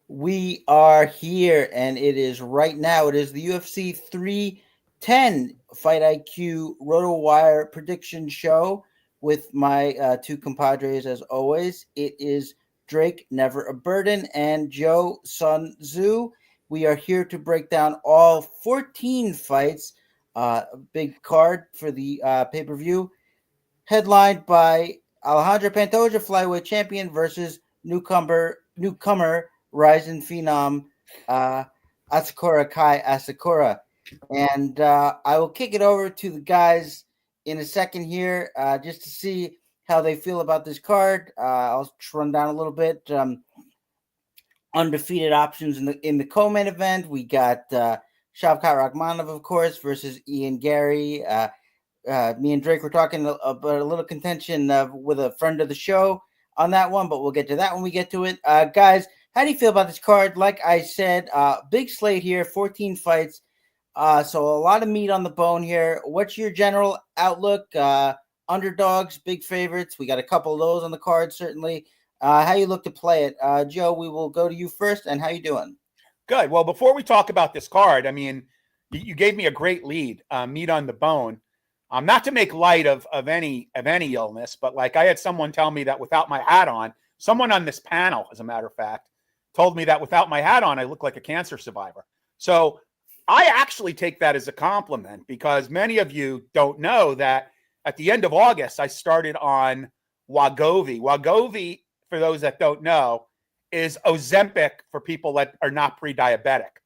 We are here, and it is right now. It is the UFC 310 Fight IQ RotoWire prediction show with my two compadres, as always. It is Drake, Never a Burden, and Joe Sun Tzu. We are here to break down all 14 fights. Big card for the pay-per-view, headlined by Alexandre Pantoja, flyweight champion, versus newcomer Rizin phenom Asakura, Kai Asakura. And I will kick it over to the guys in a second here, just to see how they feel about this card. I'll just run down a little bit. Undefeated options in the co-main event. We got Shavkat Rakhmonov, of course, versus Ian Garry. Me and Drake were talking about a little contention with a friend of the show on that one, but we'll get to that when we get to it. Guys, how do you feel about this card? Like I said, big slate here, 14 fights. So a lot of meat on the bone here. What's your general outlook? Underdogs, big favorites. We got a couple of those on the card, certainly. How you look to play it? Joe, we will go to you first. And how you doing? Good. Well, before we talk about this card, I mean, you gave me a great lead, meat on the bone. Not to make light of any illness, but like I had someone tell me that without my hat on, someone on this panel, as a matter of fact, told me that without my hat on, I look like a cancer survivor. So I actually take that as a compliment, because many of you don't know that at the end of August, I started on Wegovy. Wegovy, for those that don't know, is Ozempic for people that are not pre-diabetic.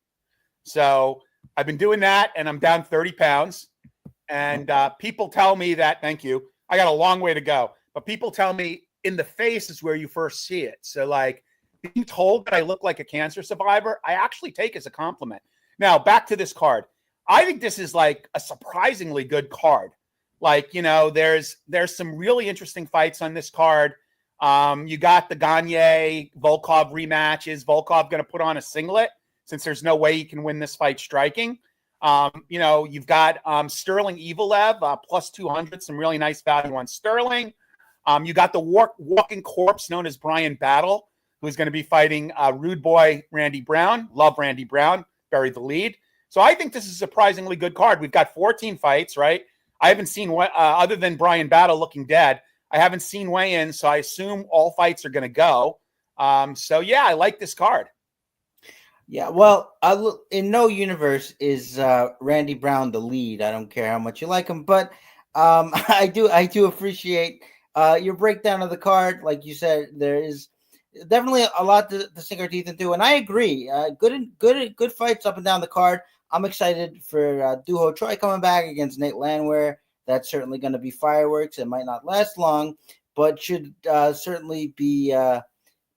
So I've been doing that, and I'm down 30 pounds. And people tell me that, thank you, I got a long way to go. But people tell me in the face is where you first see it. So like being told that I look like a cancer survivor, I actually take as a compliment. Now, back to this card. I think this is like a surprisingly good card. Like, you know, there's some really interesting fights on this card. You got the Gagne-Volkov rematch. Is Volkov going to put on a singlet, since there's no way he can win this fight striking? You know, you've got Sterling Evelev, plus 200, some really nice value on Sterling. You got the walking corpse known as Brian Battle, who's going to be fighting Rude Boy Randy Brown. Love Randy Brown, buried the lead. So I think this is a surprisingly good card. We've got 14 fights, right? I haven't seen what, other than Brian Battle looking dead, I haven't seen weigh-ins, so I assume all fights are going to go. So yeah, I like this card. Yeah, well, in no universe is Randy Brown the lead. I don't care how much you like him, but I do appreciate your breakdown of the card. Like you said, there is definitely a lot to sink our teeth into, and I agree. Good fights up and down the card. I'm excited for Duho Choi coming back against Nate Landwehr. That's certainly going to be fireworks. It might not last long, but should certainly be a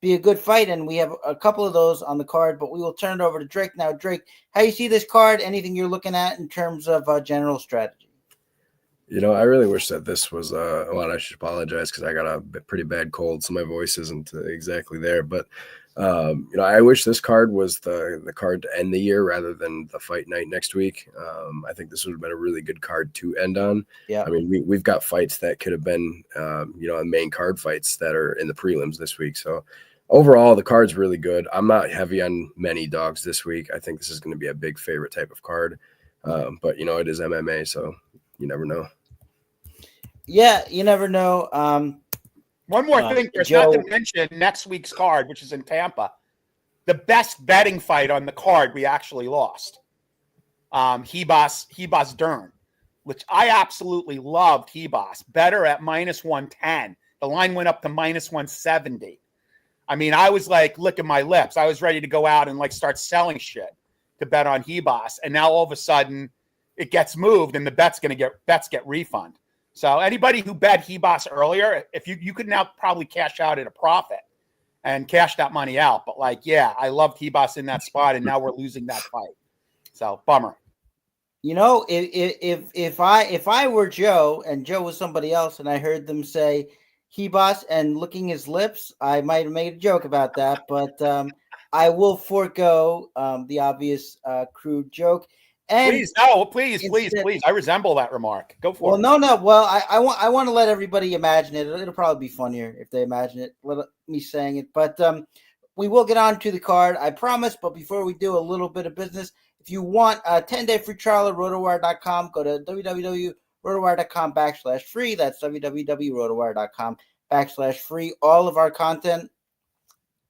good fight, and we have a couple of those on the card, but we will turn it over to Drake now. Drake, how you see this card? Anything you're looking at in terms of general strategy? You know, I really wish that this was well, I should apologize because I got a pretty bad cold, so my voice isn't exactly there. But you know, I wish this card was the card to end the year rather than the fight night next week. I think this would have been a really good card to end on. Yeah, I mean, we've got fights that could have been you know, main card fights that are in the prelims this week. So overall, the card's really good. I'm not heavy on many dogs this week. I think this is going to be a big favorite type of card. But, you know, it is MMA, so you never know. Yeah, you never know. One more thing, there's not to mention next week's card, which is in Tampa. The best betting fight on the card we actually lost. Hebas Dern, which I absolutely loved. Hebas, better at minus 110. The line went up to minus 170. I mean, I was like licking my lips. I was ready to go out and like start selling shit to bet on Hebas. And now all of a sudden it gets moved and the bets get refund. So anybody who bet Hebas earlier, if you could now probably cash out at a profit and cash that money out. But like, yeah, I loved Hebas in that spot, and now we're losing that fight. So bummer. You know, if I were Joe and Joe was somebody else, and I heard them say Hebas and licking his lips, I might have made a joke about that. But I will forego the obvious crude joke. And please, no, please. I resemble that remark. Go for it. Well, no. Well, I want to let everybody imagine it. It'll probably be funnier if they imagine it. Let me saying it. But we will get on to the card, I promise. But before we do, a little bit of business. If you want a 10-day free trial at RotoWire.com, go to www.rotowire.com/free. That's www.rotowire.com/free. All of our content,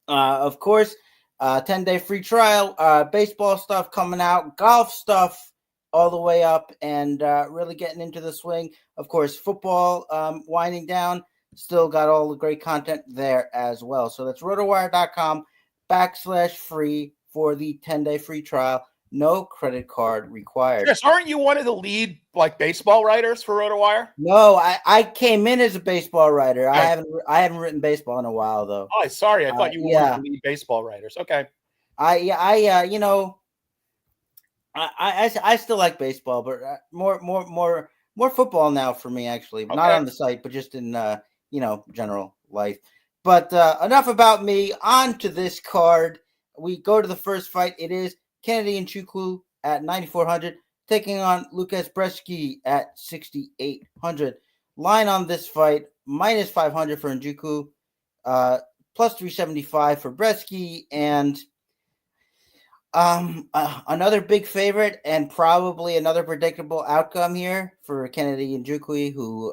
of course, 10-day free trial, baseball stuff coming out, golf stuff all the way up, and really getting into the swing. Of course, football winding down. Still got all the great content there as well. So that's rotowire.com/free for the 10-day free trial. No credit card required. Chris, aren't you one of the lead baseball writers for RotoWire? No, I came in as a baseball writer. I haven't written baseball in a while though. Oh, sorry, I thought you were one of the lead baseball writers. Okay. I still like baseball, but more football now for me actually. Okay. Not on the site, but just in general life. But enough about me. On to this card. We go to the first fight. It is Kennedy Nzechukwu at 9,400 taking on Lucas Brzeski at 6,800. Line on this fight -500 for Nzechukwu, +375 for Brzeski, and another big favorite and probably another predictable outcome here for Kennedy Nzechukwu, who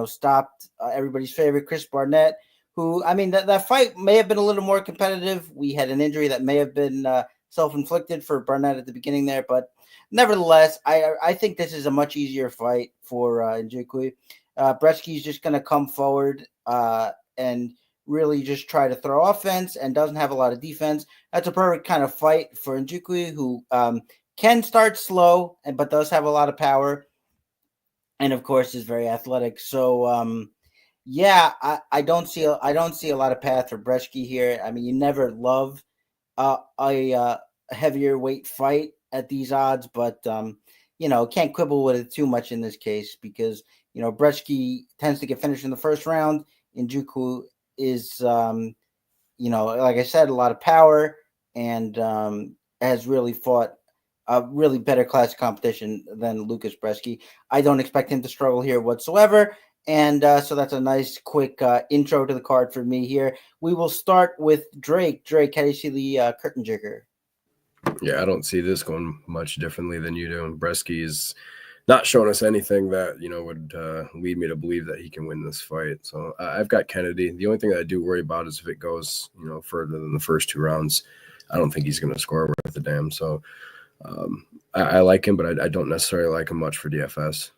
stopped everybody's favorite Chris Barnett. Who, I mean, that fight may have been a little more competitive. We had an injury that may have been self-inflicted for Barnett at the beginning there, but nevertheless, I think this is a much easier fight for Nzechukwu. Brzeski's just going to come forward and really just try to throw offense and doesn't have a lot of defense. That's a perfect kind of fight for Nzechukwu, who can start slow but does have a lot of power, and of course is very athletic. So I don't see a lot of path for Brzeski here. I mean, you never love a heavier weight fight at these odds, but can't quibble with it too much in this case because Brzeski tends to get finished in the first round. Nzechukwu is like I said, a lot of power and has really fought a really better class of competition than Lucas Brzeski. I don't expect him to struggle here whatsoever. And so that's a nice, quick intro to the card for me here. We will start with Drake. Drake, how do you see the curtain jigger? Yeah, I don't see this going much differently than you do. And Brzeski is not showing us anything that, would lead me to believe that he can win this fight. So I've got Kennedy. The only thing that I do worry about is if it goes, further than the first two rounds. I don't think he's going to score worth a damn. So I like him, but I don't necessarily like him much for DFS.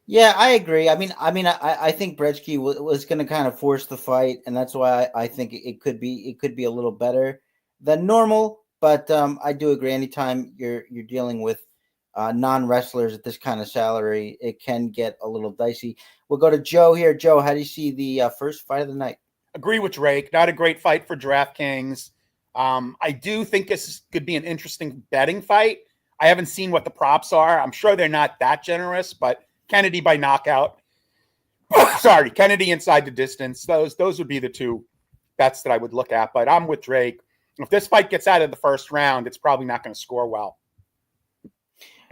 Yeah, I agree. I think Brzeski was going to kind of force the fight, and that's why I think it could be a little better than normal. But I do agree. Anytime you're dealing with non-wrestlers at this kind of salary, it can get a little dicey. We'll go to Joe here. Joe, how do you see the first fight of the night? Agree with Drake. Not a great fight for DraftKings. I do think this could be an interesting betting fight. I haven't seen what the props are. I'm sure they're not that generous, but Kennedy by knockout. Sorry, Kennedy inside the distance. Those would be the two bets that I would look at. But I'm with Drake. If this fight gets out of the first round, it's probably not going to score well.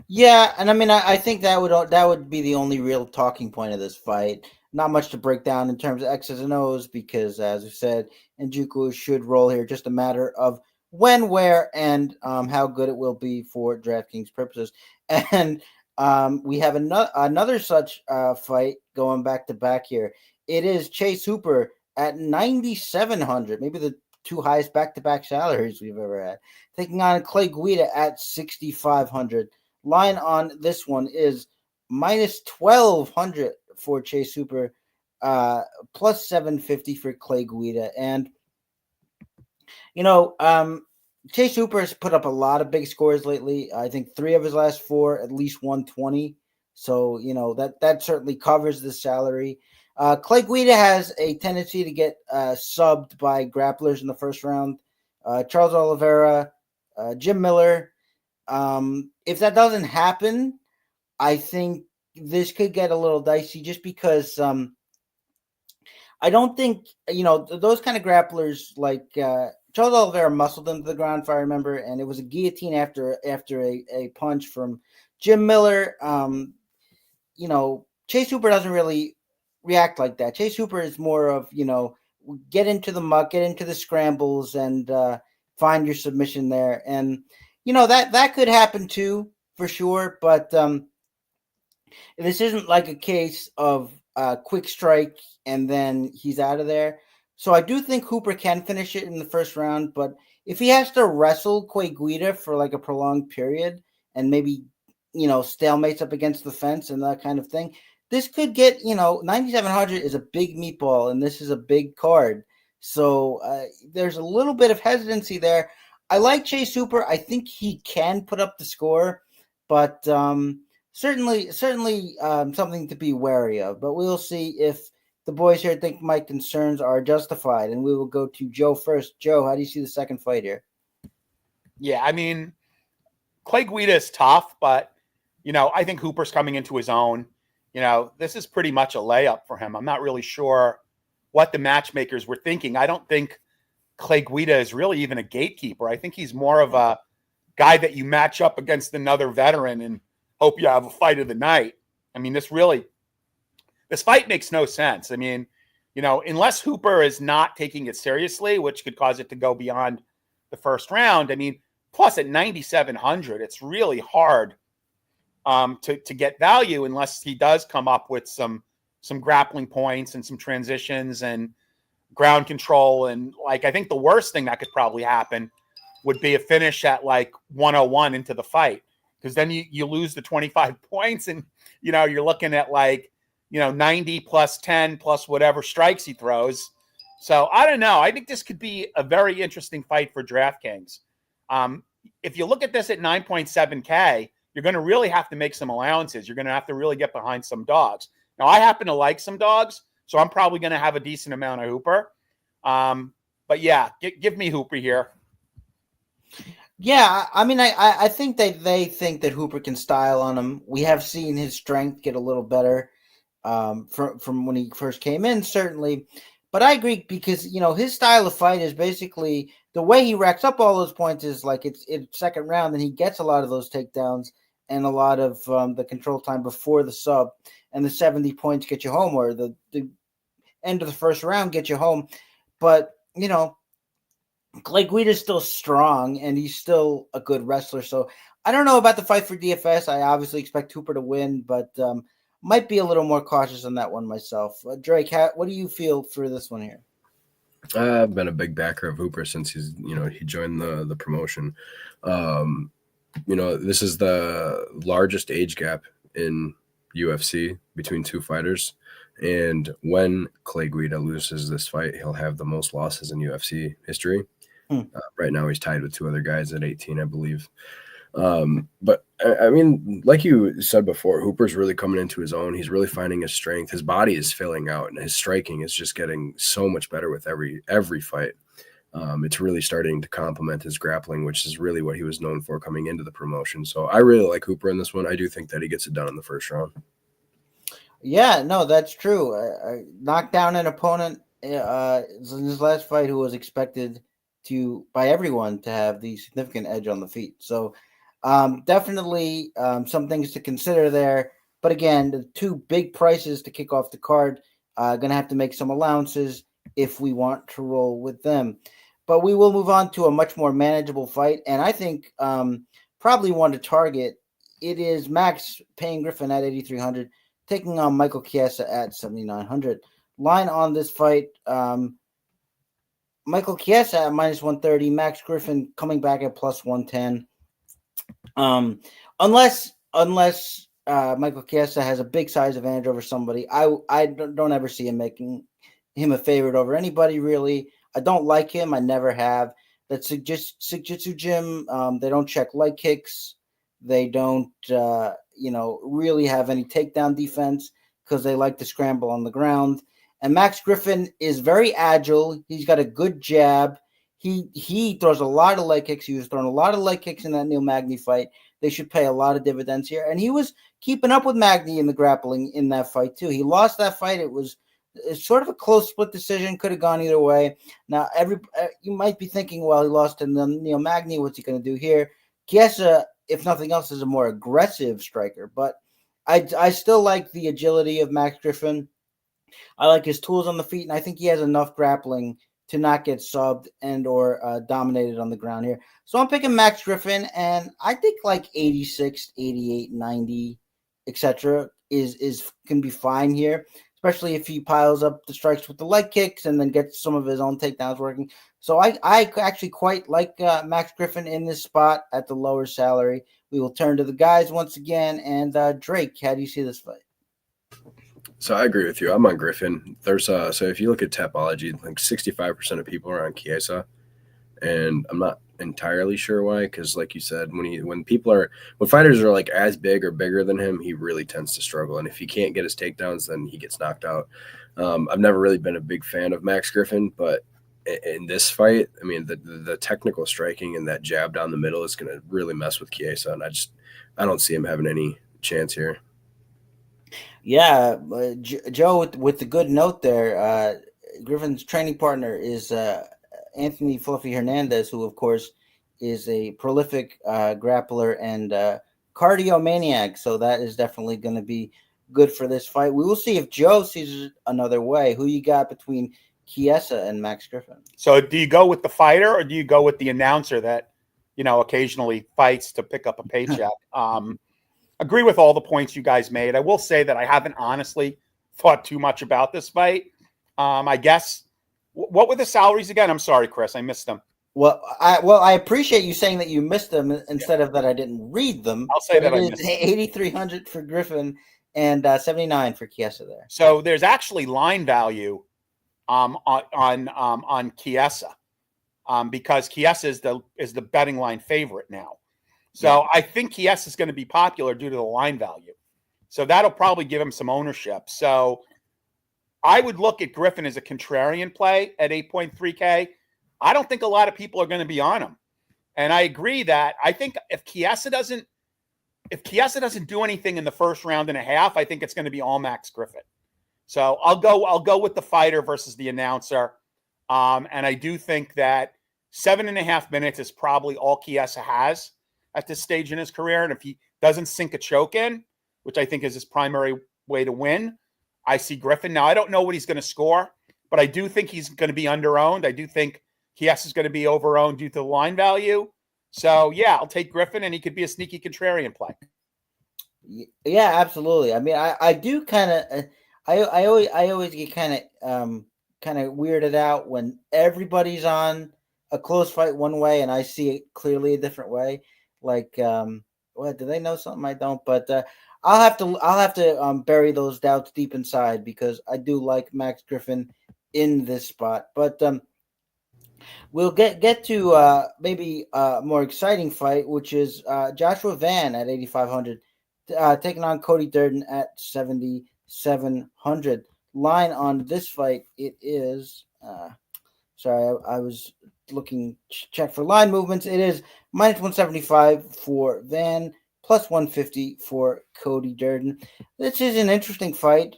Yeah, and I think that would be the only real talking point of this fight. Not much to break down in terms of X's and O's because, as I said, Nzechukwu should roll here. Just a matter of when, where, and how good it will be for DraftKings purposes. And we have another such fight going back to back here. It is Chase Hooper at 9,700, maybe the two highest back-to-back salaries we've ever had, taking on Clay Guida at 6,500. Line on this one is -1,200 for Chase Hooper, +750 for Clay Guida. And, Chase Hooper has put up a lot of big scores lately. I think 3 of his last 4, at least 120. So, that certainly covers the salary. Clay Guida has a tendency to get subbed by grapplers in the first round. Charles Oliveira, Jim Miller. If that doesn't happen, I think this could get a little dicey just because I don't think, those kind of grapplers like Charles Oliveira muscled him to the ground, if I remember, and it was a guillotine after a punch from Jim Miller. Chase Hooper doesn't really react like that. Chase Hooper is more of, get into the muck, get into the scrambles, and find your submission there. And that could happen too, for sure. But this isn't like a case of quick strike and then he's out of there. So I do think Hooper can finish it in the first round, but if he has to wrestle Clay Guida for like a prolonged period and maybe, stalemates up against the fence and that kind of thing, this could get, 9,700 is a big meatball and this is a big card. So there's a little bit of hesitancy there. I like Chase Hooper. I think he can put up the score, but certainly something to be wary of. But we'll see if the boys here think my concerns are justified, and we will go to Joe first. Joe, how do you see the second fight here? Yeah, I mean, Clay Guida is tough, but, I think Hooper's coming into his own. This is pretty much a layup for him. I'm not really sure what the matchmakers were thinking. I don't think Clay Guida is really even a gatekeeper. I think he's more of a guy that you match up against another veteran and hope you have a fight of the night. I mean, this fight makes no sense. I mean, unless Hooper is not taking it seriously, which could cause it to go beyond the first round. I mean, plus at 9,700, it's really hard to get value unless he does come up with some grappling points and some transitions and ground control. And I think the worst thing that could probably happen would be a finish at 101 into the fight, because then you lose the 25 points and, you're looking at 90 plus 10 plus whatever strikes he throws. So I don't know. I think this could be a very interesting fight for DraftKings. If you look at this at 9.7K, you're going to really have to make some allowances. You're going to have to really get behind some dogs. Now, I happen to like some dogs, so I'm probably going to have a decent amount of Hooper. But yeah, give me Hooper here. Yeah, I mean, I think they think that Hooper can style on him. We have seen his strength get a little better from when he first came in, certainly. But I agree, because, his style of fight is basically the way he racks up all those points is it's second round, and he gets a lot of those takedowns and a lot of the control time before the sub, and the 70 points get you home, or the end of the first round get you home. But, Clay Guida is still strong, and he's still a good wrestler. So I don't know about the fight for DFS. I obviously expect Hooper to win, but might be a little more cautious on that one myself. Drake, what do you feel for this one here? I've been a big backer of Hooper since he joined the promotion. This is the largest age gap in UFC between two fighters. And when Clay Guida loses this fight, he'll have the most losses in UFC history. Right now, he's tied with two other guys at 18, I believe. But I mean, like you said before, Hooper's really coming into his own. He's really finding his strength. His body is filling out, and his striking is just getting so much better with every fight. It's really starting to complement his grappling, which is really what he was known for coming into the promotion. So I really like Hooper in this one. I do think that he gets it done in the first round. Yeah, no, that's true. I knocked down an opponent in his last fight who was expected by everyone to have the significant edge on the feet. So definitely some things to consider there. But again, the two big prices to kick off the card, going to have to make some allowances if we want to roll with them. But we will move on to a much more manageable fight, and I think probably one to target. It is Max Payne Griffin at 8,300, taking on Michael Chiesa at 7,900. Line on this fight, Michael Chiesa at minus 130, Max Griffin coming back at plus 110. Unless Michael Chiesa has a big size advantage over somebody, I don't ever see him making him a favorite over anybody, really. I don't like him. I never have. That Jiu-Jitsu gym, they don't check leg kicks. They don't, really have any takedown defense because they like to scramble on the ground. And Max Griffin is very agile. He's got a good jab. He throws a lot of leg kicks. He was throwing a lot of leg kicks in that Neil Magny fight. They should pay a lot of dividends here. And he was keeping up with Magny in the grappling in that fight, too. He lost that fight. It's sort of a close split decision. Could have gone either way. Now, you might be thinking, well, he lost to Neil Magny. What's he going to do here? Chiesa, if nothing else, is a more aggressive striker. But I still like the agility of Max Griffin. I like his tools on the feet, and I think he has enough grappling to not get subbed and or dominated on the ground here. So I'm picking Max Griffin, and I think like 86, 88, 90, etc. is can be fine here, especially if he piles up the strikes with the leg kicks and then gets some of his own takedowns working. So I actually quite like Max Griffin in this spot at the lower salary. We will turn to the guys once again, and Drake, how do you see this fight? So I agree with you. I'm on Griffin. There's so if you look at Tapology, like 65% of people are on Chiesa, and I'm not entirely sure why. Because like you said, when fighters are like as big or bigger than him, he really tends to struggle. And if he can't get his takedowns, then he gets knocked out. I've never really been a big fan of Max Griffin, but in this fight, I mean the technical striking and that jab down the middle is going to really mess with Chiesa, and I don't see him having any chance here. Yeah, Joe, with the good note there, Griffin's training partner is Anthony Fluffy Hernandez, who, of course, is a prolific grappler and cardio maniac. So that is definitely going to be good for this fight. We will see if Joe sees it another way. Who you got between Chiesa and Max Griffin? So do you go with the fighter or do you go with the announcer that, occasionally fights to pick up a paycheck? Agree with all the points you guys made. I will say that I haven't honestly thought too much about this fight. I guess, what were the salaries again? I'm sorry, Chris, I missed them. Well, I appreciate you saying that you missed them instead of that I didn't read them. I'll say that I missed 8,300 for Griffin and 79 for Chiesa there. So there's actually line value on Chiesa because Chiesa is the betting line favorite now. So I think Chiesa is going to be popular due to the line value. So that'll probably give him some ownership. So I would look at Griffin as a contrarian play at 8.3K. I don't think a lot of people are going to be on him. And I agree that I think if Chiesa doesn't do anything in the first round and a half, I think it's going to be all Max Griffin. So I'll go with the fighter versus the announcer. And I do think that 7.5 minutes is probably all Chiesa has at this stage in his career. And if he doesn't sink a choke in, which I think is his primary way to win, I see Griffin. Now, I don't know what he's going to score, but I do think he's going to be under-owned. I do think Chiesa is going to be over-owned due to the line value. So, yeah, I'll take Griffin, and he could be a sneaky contrarian play. Yeah, absolutely. I mean, I do kind of I always get kind of weirded out when everybody's on a close fight one way and I see it clearly a different way. Like, do they know something I don't? But I'll have to bury those doubts deep inside because I do like Max Griffin in this spot. But we'll get to maybe a more exciting fight, which is Joshua Van at 8,500 taking on Cody Durden at 7,700. Line on this fight, it is sorry, I was looking check for line movements. It is minus 175 for Van, plus 150 for Cody Durden. This is an interesting fight.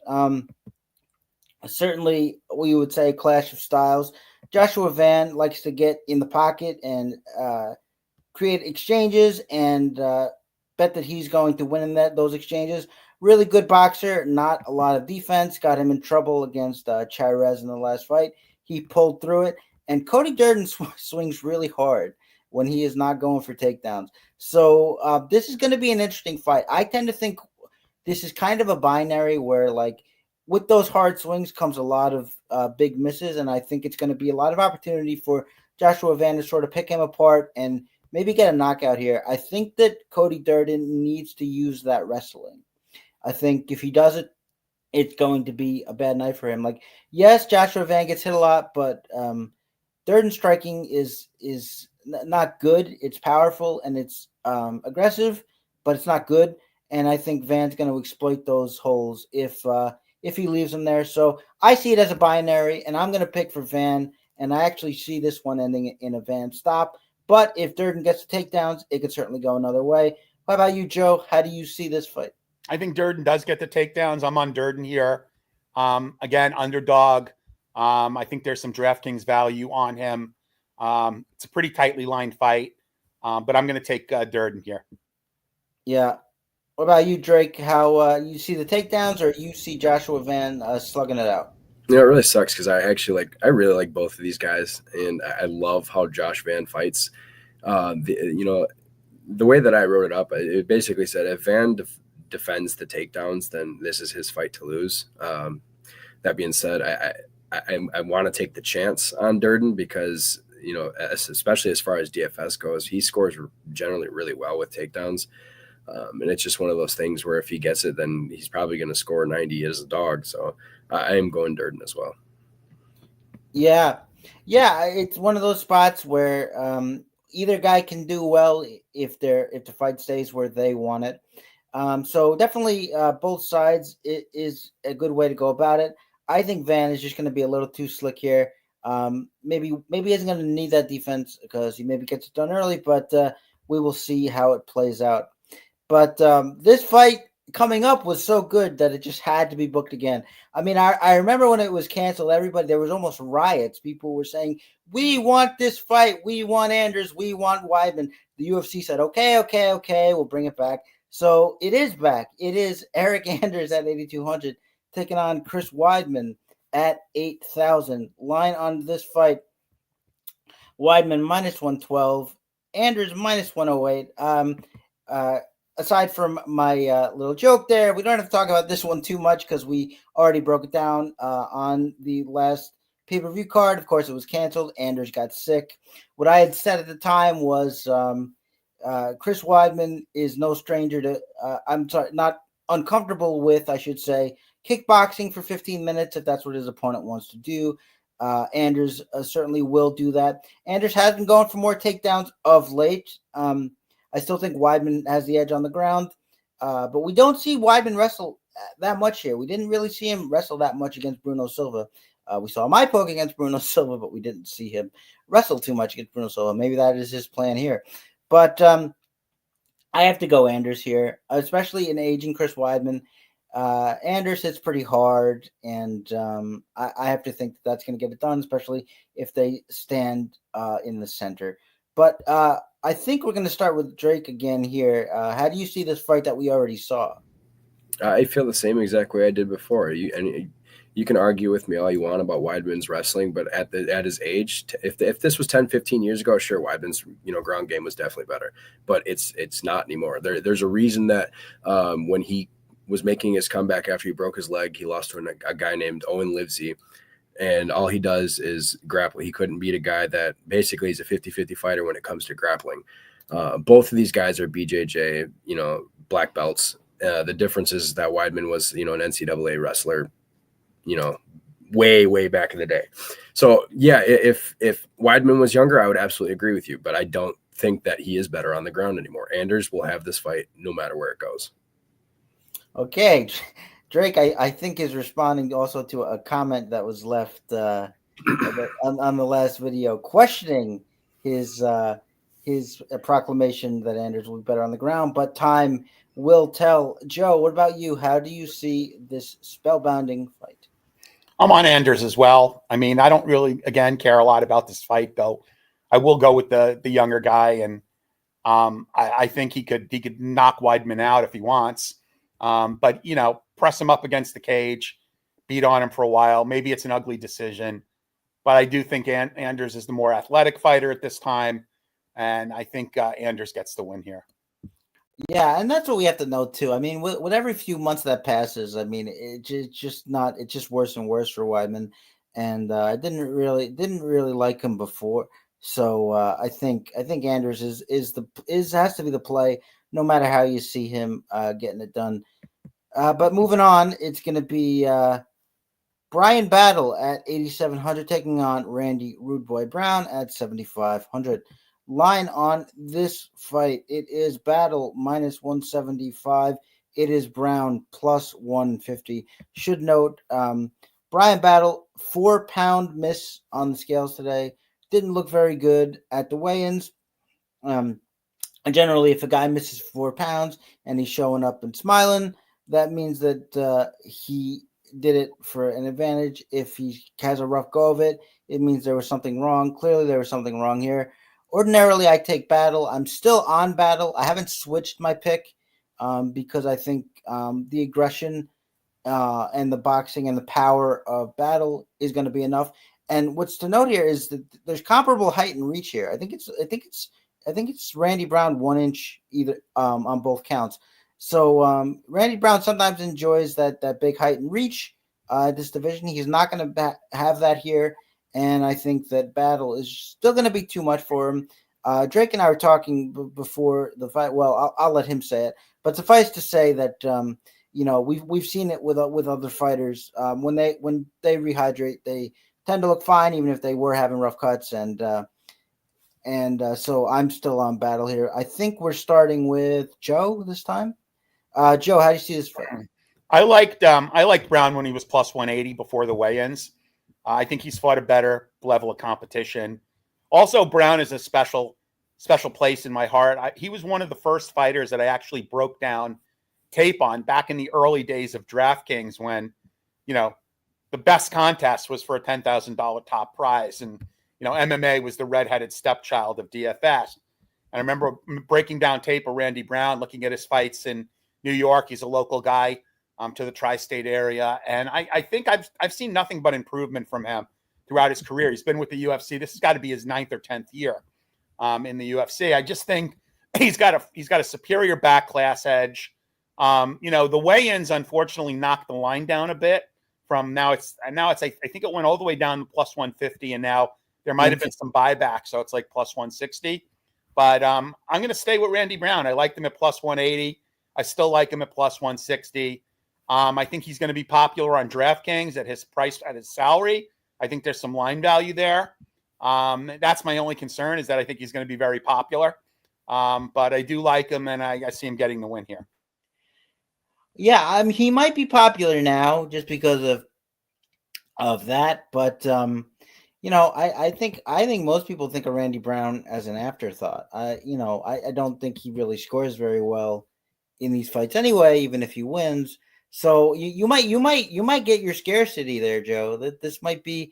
Certainly, we would say a clash of styles. Joshua Van likes to get in the pocket and create exchanges and bet that he's going to win in those exchanges. Really good boxer, not a lot of defense. Got him in trouble against Chairez in the last fight. He pulled through it. And Cody Durden swings really hard when he is not going for takedowns. So this is going to be an interesting fight. I tend to think this is kind of a binary where, like, with those hard swings comes a lot of big misses, and I think it's going to be a lot of opportunity for Joshua Van to sort of pick him apart and maybe get a knockout here. I think that Cody Durden needs to use that wrestling. I think if he does it, it's going to be a bad night for him. Like, yes, Joshua Van gets hit a lot, but Durden striking is not good. It's powerful and it's aggressive, but it's not good. And I think Van's going to exploit those holes if he leaves them there. So I see it as a binary, and I'm going to pick for Van. And I actually see this one ending in a Van stop. But if Durden gets the takedowns, it could certainly go another way. How about you, Joe? How do you see this fight? I think Durden does get the takedowns. I'm on Durden here. Again, underdog. I think there's some DraftKings value on him. It's a pretty tightly lined fight, but I'm going to take Durden here. Yeah, What about you, Drake? How you see the takedowns, or you see Joshua Van slugging it out? You know, it really sucks because I really like both of these guys, and I love how Josh Van fights. The way that I wrote it up, it basically said if Van defends the takedowns, then this is his fight to lose. That being said, I want to take the chance on Durden because, you know, especially as far as DFS goes, he scores generally really well with takedowns. And it's just one of those things where if he gets it, then he's probably going to score 90 as a dog. So I am going Durden as well. Yeah. It's one of those spots where either guy can do well if the fight stays where they want it. So definitely both sides is a good way to go about it. I think Van is just going to be a little too slick here. Maybe he isn't going to need that defense because he maybe gets it done early, but we will see how it plays out. But this fight coming up was so good that it just had to be booked again. I mean, I remember when it was canceled, there was almost riots. People were saying, we want this fight. We want Anders. We want Weidman. The UFC said, okay, we'll bring it back. So it is back. It is Eric Anders at 8,200 taking on Chris Weidman at 8,000. Line on this fight, Weidman minus 112, Anders minus 108. Aside from my little joke there, we don't have to talk about this one too much because we already broke it down on the last pay-per-view card. Of course, it was canceled. Anders got sick. What I had said at the time was Chris Weidman is no stranger to, not uncomfortable with, I should say, kickboxing for 15 minutes if that's what his opponent wants to do. Anders certainly will do that. Anders has been going for more takedowns of late. I still think Weidman has the edge on the ground, but we don't see Weidman wrestle that much here. We didn't really see him wrestle that much against Bruno Silva. We saw my poke against Bruno Silva, but we didn't see him wrestle too much against Bruno Silva. Maybe that is his plan here. But I have to go Anders here, especially in aging Chris Weidman. Anders hits pretty hard, and I have to think that's going to get it done, especially if they stand in the center. But I think we're going to start with Drake again here. How do you see this fight that we already saw? I feel the same exact way I did before. You can argue with me all you want about Weidman's wrestling, but at his age, if this was 10, 15 years ago, sure, Weidman's ground game was definitely better, but it's not anymore. There's a reason that when he was making his comeback after he broke his leg, he lost to a guy named Owen Livesey. And all he does is grapple. He couldn't beat a guy that basically is a 50-50 fighter when it comes to grappling. Both of these guys are BJJ, black belts. The difference is that Weidman was, an NCAA wrestler, way, way back in the day. So, yeah, if Weidman was younger, I would absolutely agree with you. But I don't think that he is better on the ground anymore. Anders will have this fight no matter where it goes. Okay. Drake, I think, is responding also to a comment that was left on the last video, questioning his proclamation that Anders will be better on the ground. But time will tell. Joe, what about you? How do you see this spellbinding fight? I'm on Anders as well. I mean, I don't really, again, care a lot about this fight, though. I will go with the younger guy, and I think he could knock Weidman out if he wants. But, press him up against the cage, beat on him for a while. Maybe it's an ugly decision, but I do think Anders is the more athletic fighter at this time. And I think Anders gets the win here. Yeah. And that's what we have to know too. I mean, with every few months that passes, I mean, it's just worse and worse for Weidman. And I didn't really like him before. So I think Anders has to be the play, no matter how you see him getting it done. But moving on, it's going to be Brian Battle at 8,700 taking on Randy Rude Boy Brown at 7,500. Line on this fight, it is Battle minus 175. It is Brown plus 150. Should note, Brian Battle, 4-pound miss on the scales today. Didn't look very good at the weigh-ins. And generally, if a guy misses 4 pounds and he's showing up and smiling, that means that he did it for an advantage. If he has a rough go of it, it means there was something wrong. Clearly, there was something wrong here. Ordinarily, I take Battle. I'm still on Battle. I haven't switched my pick. because I think the aggression and the boxing and the power of Battle is going to be enough. And what's to note here is that there's comparable height and reach here. I think it's Randy Brown 1 inch either on both counts. So Randy Brown sometimes enjoys that big height and reach. This division, he's not going to have that here, and I think that Battle is still going to be too much for him. Drake and I were talking before the fight. Well, I'll let him say it, but suffice to say that we've seen it with other fighters. When they rehydrate, they tend to look fine, even if they were having rough cuts. And so I'm still on Battle here. I think we're starting with Joe this time. Joe, how do you see this fight? I liked Brown when he was plus 180 before the weigh-ins. I think he's fought a better level of competition. Also, Brown is a special place in my heart. He was one of the first fighters that I actually broke down tape on back in the early days of DraftKings when, the best contest was for a $10,000 top prize. And, MMA was the redheaded stepchild of DFS. And I remember breaking down tape of Randy Brown, looking at his fights in New York. He's a local guy to the tri-state area. And I think I've seen nothing but improvement from him throughout his career. He's been with the UFC. This has got to be his 9th or 10th year in the UFC. I just think he's got a superior back class edge. The weigh-ins unfortunately knocked the line down a bit from now. I think it went all the way down to plus 150, and now there might have been some buyback, so it's like plus 160. But I'm going to stay with Randy Brown. I liked him at plus 180. I still like him at plus 160. I think he's going to be popular on DraftKings at his price, at his salary. I think there's some line value there. That's my only concern, is that I think he's going to be very popular. But I do like him, and I see him getting the win here. Yeah, he might be popular now just because of that. But I think most people think of Randy Brown as an afterthought. I don't think he really scores very well in these fights anyway, even if he wins. So you might get your scarcity there, Joe. That this might be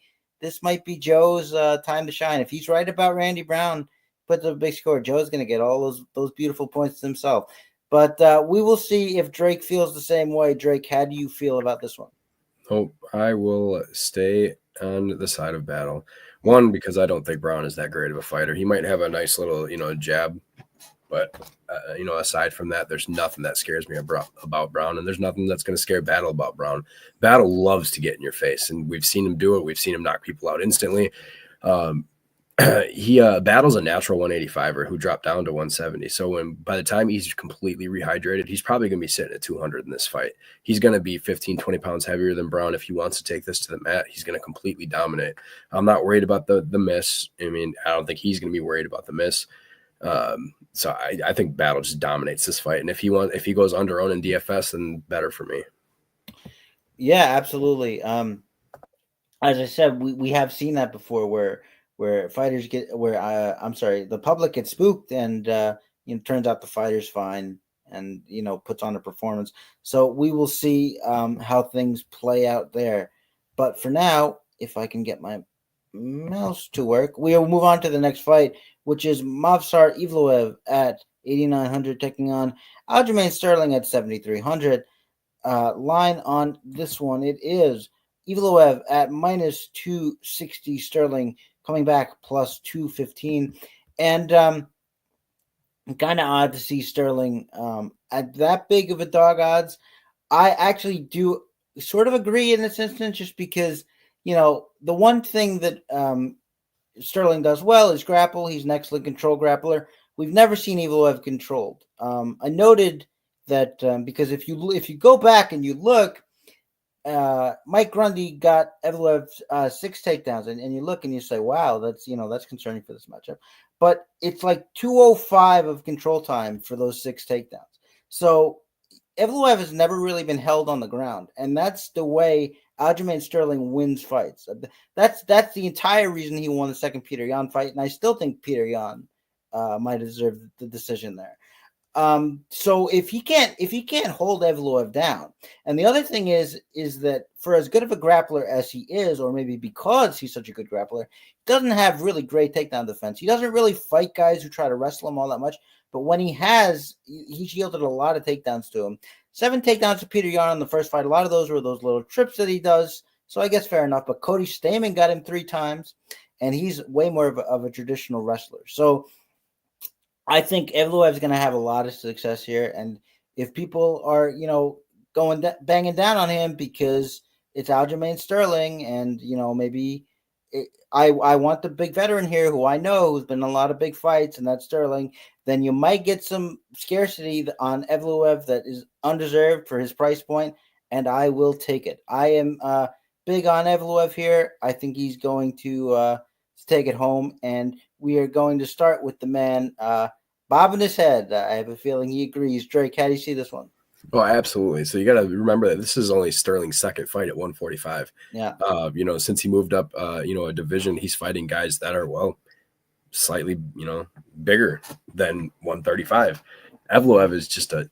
Joe's time to shine. If he's right about Randy Brown, puts up a big score, Joe's going to get all those beautiful points himself. But we will see if Drake feels the same way. Drake, how do you feel about this one? Oh, I will stay on the side of Battle. One, because I don't think Brown is that great of a fighter. He might have a nice little, jab, but aside from that, there's nothing that scares me about Brown, and there's nothing that's going to scare Battle about Brown. Battle loves to get in your face, and we've seen him do it. We've seen him knock people out instantly. He Battle's a natural 185er who dropped down to 170. So by the time he's completely rehydrated, he's probably going to be sitting at 200 in this fight. He's going to be 15, 20 pounds heavier than Brown. If he wants to take this to the mat, he's going to completely dominate. I'm not worried about the miss. I mean, I don't think he's going to be worried about the miss. So I think Battle just dominates this fight. And if he goes under own in DFS, then better for me. Yeah, absolutely. As I said, we have seen that before where fighters the public gets spooked and turns out the fighter's fine and puts on a performance. So we will see how things play out there. But for now, if I can get my mouse to work, we will move on to the next fight, which is Movsar Evloev at 8,900 taking on Aljamain Sterling at 7,300. Line on this one, it is Evloev at minus 260, Sterling coming back plus 215. And kind of odd to see Sterling at that big of a dog odds. I actually do sort of agree in this instance, just because, the one thing that Sterling does well is grapple. He's an excellent control grappler. We've never seen Evloev controlled. I noted that because if you go back and you look, Mike Grundy got Evloev 6 takedowns, and you look and you say, wow, that's concerning for this matchup. But it's like 205 of control time for those 6 takedowns. So Evloev has never really been held on the ground, and that's the way Aljamain Sterling wins fights. That's the entire reason he won the second Peter Yan fight, and I still think Peter Yan might deserve the decision there. So if he can't hold Evloev down, and the other thing is that for as good of a grappler as he is, or maybe because he's such a good grappler, he doesn't have really great takedown defense. He doesn't really fight guys who try to wrestle him all that much. But when he has, he's yielded a lot of takedowns to him. 7 takedowns to Peter Yan in the first fight. A lot of those were those little trips that he does. So I guess fair enough. But Cody Stamann got him 3 times, and he's way more of a traditional wrestler. So I think Evloev is going to have a lot of success here. And if people are, banging down on him because it's Aljamain Sterling and, maybe I want the big veteran here who I know who's been in a lot of big fights, and that's Sterling, then you might get some scarcity on Evloev that is undeserved for his price point, and I will take it. I am big on Evloev here. I think he's going to take it home, and we are going to start with the man bobbing his head. I have a feeling he agrees. Drake, how do you see this one? Oh, absolutely. So you got to remember that this is only Sterling's second fight at 145. Yeah. Since he moved up, a division, he's fighting guys that are, slightly, bigger than 135. Evloev is just a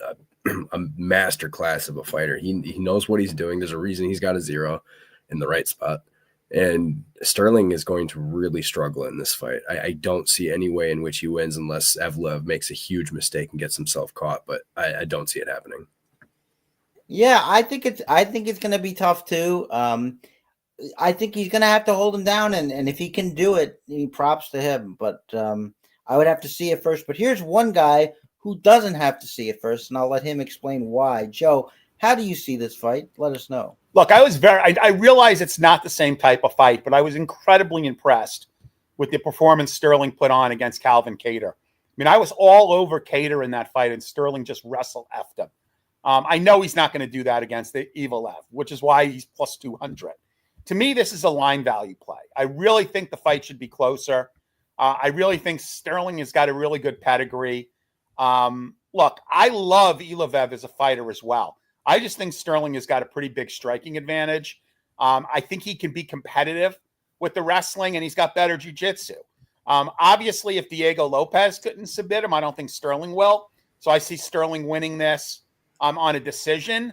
master class of a fighter. He knows what he's doing. There's a reason he's got a 0 in the right spot. And Sterling is going to really struggle in this fight. I don't see any way in which he wins unless Evloev makes a huge mistake and gets himself caught, but I don't see it happening. Yeah, I think it's going to be tough too. I think he's going to have to hold him down, and if he can do it, props to him. But I would have to see it first. But here's one guy who doesn't have to see it first, and I'll let him explain why. Joe, how do you see this fight? Let us know. Look, I realize it's not the same type of fight, but I was incredibly impressed with the performance Sterling put on against Calvin Kattar. I mean, I was all over Kattar in that fight, and Sterling just wrestled after him. I know he's not going to do that against the Evloev, which is why he's plus 200. To me, this is a line value play. I really think the fight should be closer. I really think Sterling has got a really good pedigree. Look, I love Evloev as a fighter as well. I just think Sterling has got a pretty big striking advantage. I think he can be competitive with the wrestling, and he's got better jiu-jitsu. Obviously, if Diego Lopez couldn't submit him, I don't think Sterling will. So I see Sterling winning this on a decision.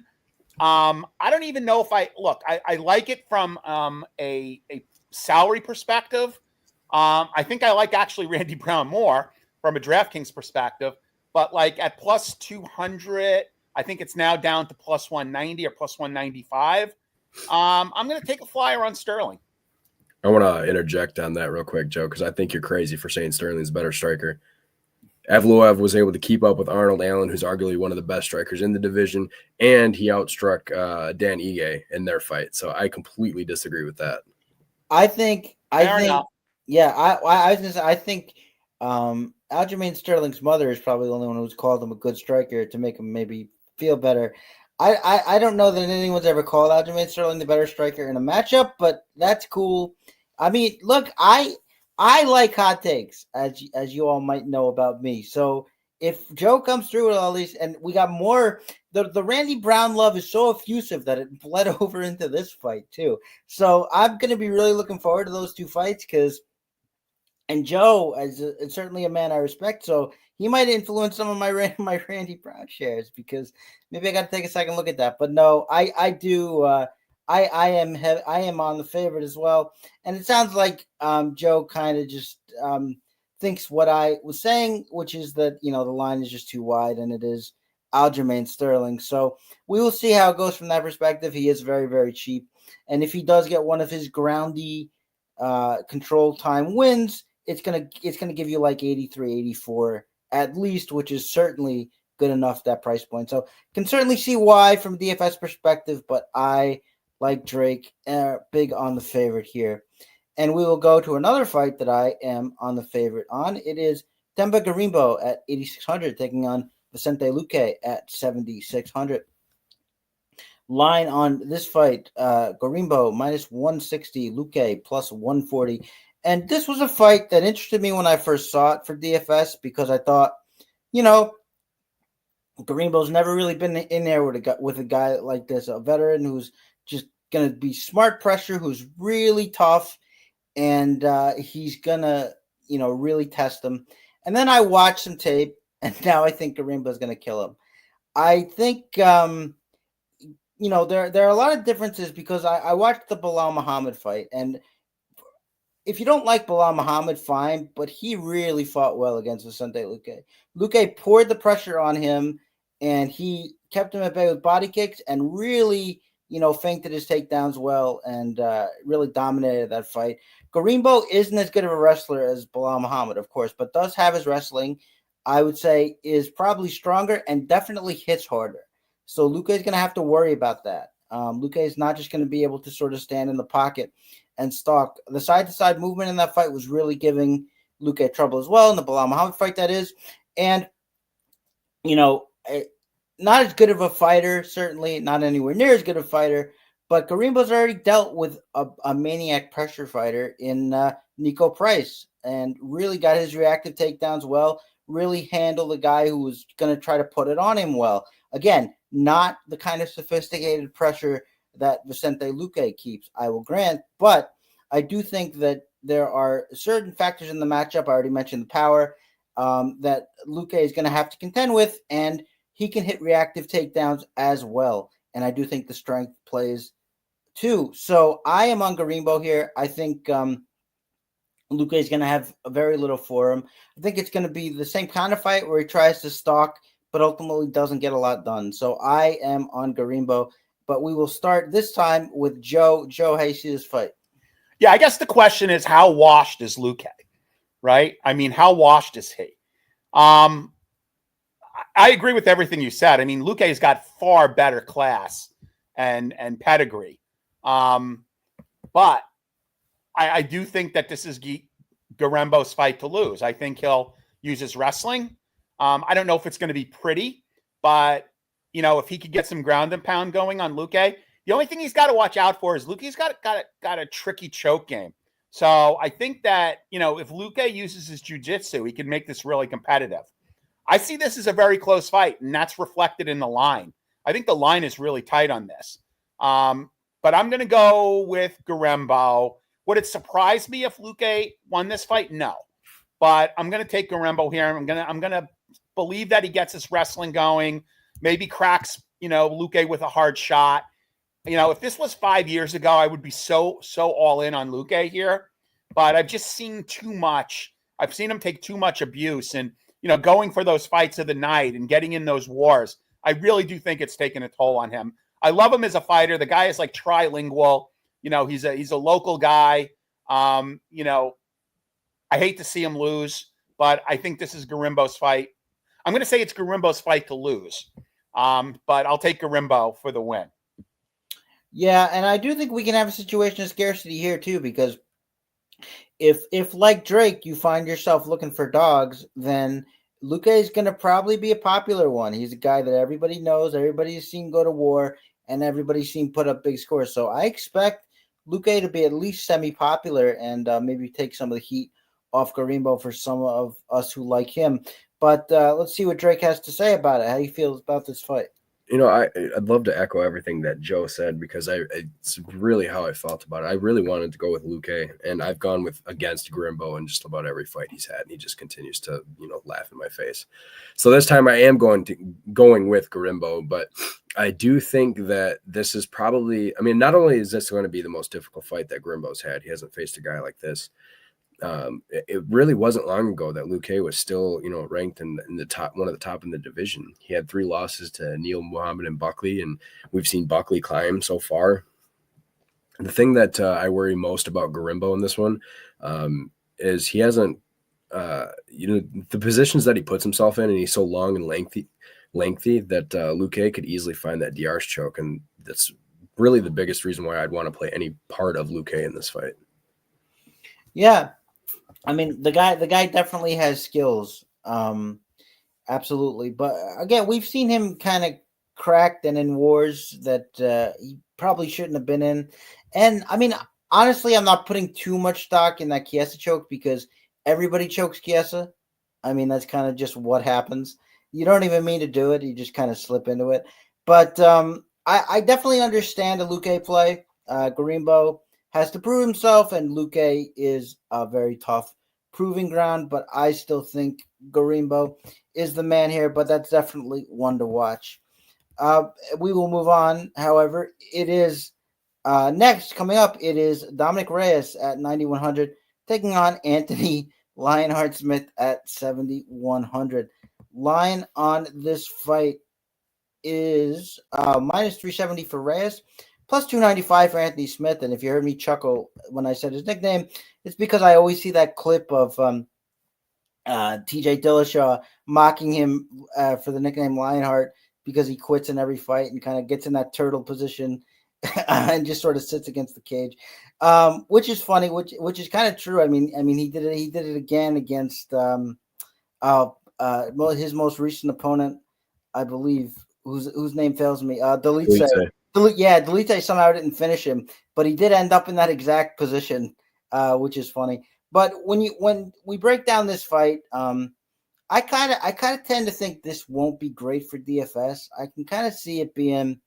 I don't even know if I like it from a salary perspective. I think I like actually Randy Brown more from a DraftKings perspective, but like at plus 200, I think it's now down to plus 190 or plus 195. I'm going to take a flyer on Sterling. I want to interject on that real quick, Joe, because I think you're crazy for saying Sterling's a better striker. Evloev was able to keep up with Arnold Allen, who's arguably one of the best strikers in the division, and he outstruck Dan Ige in their fight. So I completely disagree with that. I think Aljamain Sterling's mother is probably the only one who's called him a good striker to make him maybe feel better. I don't know that anyone's ever called Aljamain Sterling the better striker in a matchup, but that's cool. I mean, look, I like hot takes, as you all might know about me. So if Joe comes through with all these, and we got more, the Randy Brown love is so effusive that it bled over into this fight too. So I'm going to be really looking forward to those two fights and Joe is certainly a man I respect. So he might influence some of my Randy Brown shares because maybe I got to take a second look at that. But no, I do. I am on the favorite as well, and it sounds like Joe kind of just thinks what I was saying, which is that the line is just too wide, and it is Aljamain Sterling. So we will see how it goes from that perspective. He is very, very cheap, and if he does get one of his groundy control time wins, it's gonna give you like 83, 84 at least, which is certainly good enough, that price point. So can certainly see why from DFS perspective, but I like Drake, big on the favorite here. And we will go to another fight that I am on the favorite on. It is Demba Garimbo at 8,600 taking on Vicente Luque at 7,600. Line on this fight, Garimbo minus 160, Luque plus 140. And this was a fight that interested me when I first saw it for DFS because I thought, Garimbo's never really been in there with a guy like this, a veteran who's just going to be smart pressure, who's really tough, and he's going to, really test him. And then I watched some tape, and now I think Garimbo is going to kill him. I think, there are a lot of differences because I watched the Bilal Muhammad fight, and if you don't like Bilal Muhammad, fine, but he really fought well against Vicente Luque. Luque poured the pressure on him, and he kept him at bay with body kicks and really, feinted his takedowns well and really dominated that fight. Garimbo isn't as good of a wrestler as Bilal Muhammad, of course, but does have his wrestling. I would say is probably stronger and definitely hits harder. So Luque is going to have to worry about that. Luque is not just going to be able to sort of stand in the pocket and stalk. The side-to-side movement in that fight was really giving Luque trouble as well in the Bilal Muhammad fight, that is. And, not as good of a fighter, certainly not anywhere near as good a fighter, but Garimbo's already dealt with a maniac pressure fighter in Nico Price and really got his reactive takedowns well, really handled the guy who was going to try to put it on him well. Again, not the kind of sophisticated pressure that Vicente Luque keeps, I will grant, but I do think that there are certain factors in the matchup. I already mentioned the power that Luque is going to have to contend with, and he can hit reactive takedowns as well. And I do think the strength plays too. So I am on Garimbo here. I think Luque is going to have very little for him. I think it's going to be the same kind of fight where he tries to stalk, but ultimately doesn't get a lot done. So I am on Garimbo, but we will start this time with Joe. Joe, how you see this fight? Yeah, I guess the question is, how washed is Luque, right? I mean, how washed is he? I agree with everything you said. I mean, Luque's got far better class and pedigree. But I do think that this is Garimbo's fight to lose. I think he'll use his wrestling. I don't know if it's going to be pretty, but, if he could get some ground and pound going on Luque, the only thing he's got to watch out for is Luque's got a tricky choke game. So I think that, if Luque uses his jiu-jitsu, he can make this really competitive. I see this as a very close fight, and that's reflected in the line. I think the line is really tight on this. But I'm going to go with Garimbo. Would it surprise me if Luque won this fight? No. But I'm going to take Garimbo here. I'm going to believe that he gets his wrestling going, maybe cracks, Luque with a hard shot. If this was 5 years ago, I would be so all in on Luque here. But I've just seen too much. I've seen him take too much abuse and, going for those fights of the night and getting in those wars. I really do think it's taken a toll on him. I love him as a fighter. The guy is like trilingual. He's a local guy. I hate to see him lose, but I think this is Garimbo's fight. I'm going to say it's Garimbo's fight to lose. But I'll take Garimbo for the win. Yeah, and I do think we can have a situation of scarcity here too, because if like Drake, you find yourself looking for dogs, then Luque is going to probably be a popular one. He's a guy that everybody knows, everybody's seen go to war, and everybody's seen put up big scores. So I expect Luque to be at least semi-popular and maybe take some of the heat off Garimbo for some of us who like him. But let's see what Drake has to say about it. How do you feel about this fight? I'd love to echo everything that Joe said because it's really how I felt about it. I really wanted to go with Luque, and I've gone against Garimbo in just about every fight he's had, and he just continues to laugh in my face. So this time I am going with Garimbo, but I do think that this is probably. I mean, not only is this going to be the most difficult fight that Garimbo's had, he hasn't faced a guy like this. It really wasn't long ago that Luque was still, ranked in the top, one of the top in the division. He had 3 losses to Neil Muhammad and Buckley, and we've seen Buckley climb so far. The thing that I worry most about Garimbo in this one is he hasn't, the positions that he puts himself in, and he's so long and lengthy that Luque could easily find that DR's choke, and that's really the biggest reason why I'd want to play any part of Luque in this fight. Yeah. I mean, the guy definitely has skills. Absolutely. But again, we've seen him kind of cracked and in wars that he probably shouldn't have been in. And I mean, honestly, I'm not putting too much stock in that Chiesa choke because everybody chokes Chiesa. I mean, that's kind of just what happens. You don't even mean to do it. You just kind of slip into it. But I definitely understand a Luque play. Garimbo has to prove himself, and Luque is a very tough proving ground, but I still think Garimbo is the man here, but that's definitely one to watch. We will move on. However, it is next coming up. It is Dominic Reyes at 9,100 taking on Anthony Lionheart Smith at 7,100. Line on this fight is minus 370 for Reyes, plus 295 for Anthony Smith. And if you heard me chuckle when I said his nickname, it's because I always see that clip of TJ Dillashaw mocking him for the nickname Lionheart because he quits in every fight and kind of gets in that turtle position and just sort of sits against the cage, which is funny, which is kind of true. I mean, he did it again against his most recent opponent, I believe, whose name fails me. Delite. Delite somehow didn't finish him, but he did end up in that exact position, which is funny. But when we break down this fight, I kind of tend to think this won't be great for DFS. I can kind of see it being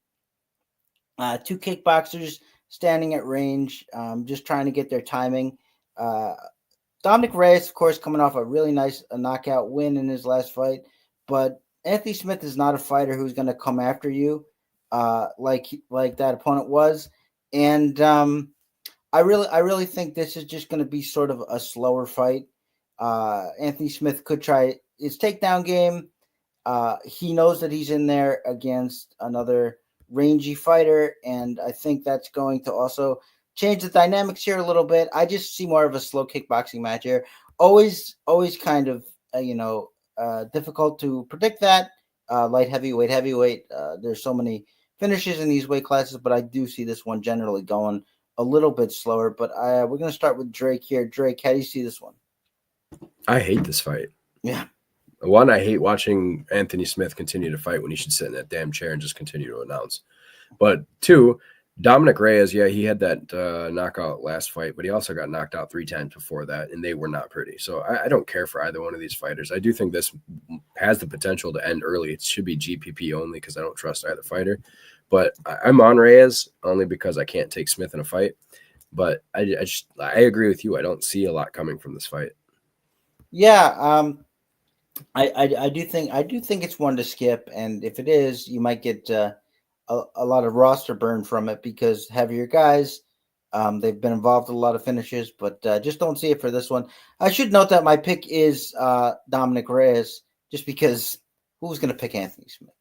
two kickboxers standing at range, just trying to get their timing. Dominic Reyes, of course, coming off a really nice knockout win in his last fight, but Anthony Smith is not a fighter who's going to come after you like that opponent was, and I really think this is just going to be sort of a slower fight. Anthony Smith could try his takedown game. He knows that he's in there against another rangy fighter, and I think that's going to also change the dynamics here a little bit. I just see more of a slow kickboxing match here. Always kind of difficult to predict that. Light heavyweight, there's so many finishes in these weight classes, but I do see this one generally going a little bit slower. But we're going to start with Drake here. Drake, how do you see this one? I hate this fight. Yeah. One, I hate watching Anthony Smith continue to fight when he should sit in that damn chair and just continue to announce. But two, Dominic Reyes, yeah, he had that knockout last fight, but he also got knocked out 3 times before that, and they were not pretty. So I don't care for either one of these fighters. I do think this has the potential to end early. It should be GPP only because I don't trust either fighter. But I'm on Reyes only because I can't take Smith in a fight. But I agree with you. I don't see a lot coming from this fight. Yeah, I do think it's one to skip, and if it is, you might get a lot of roster burn from it because heavier guys, they've been involved in a lot of finishes, but just don't see it for this one. I should note that my pick is Dominic Reyes, just because who's going to pick Anthony Smith,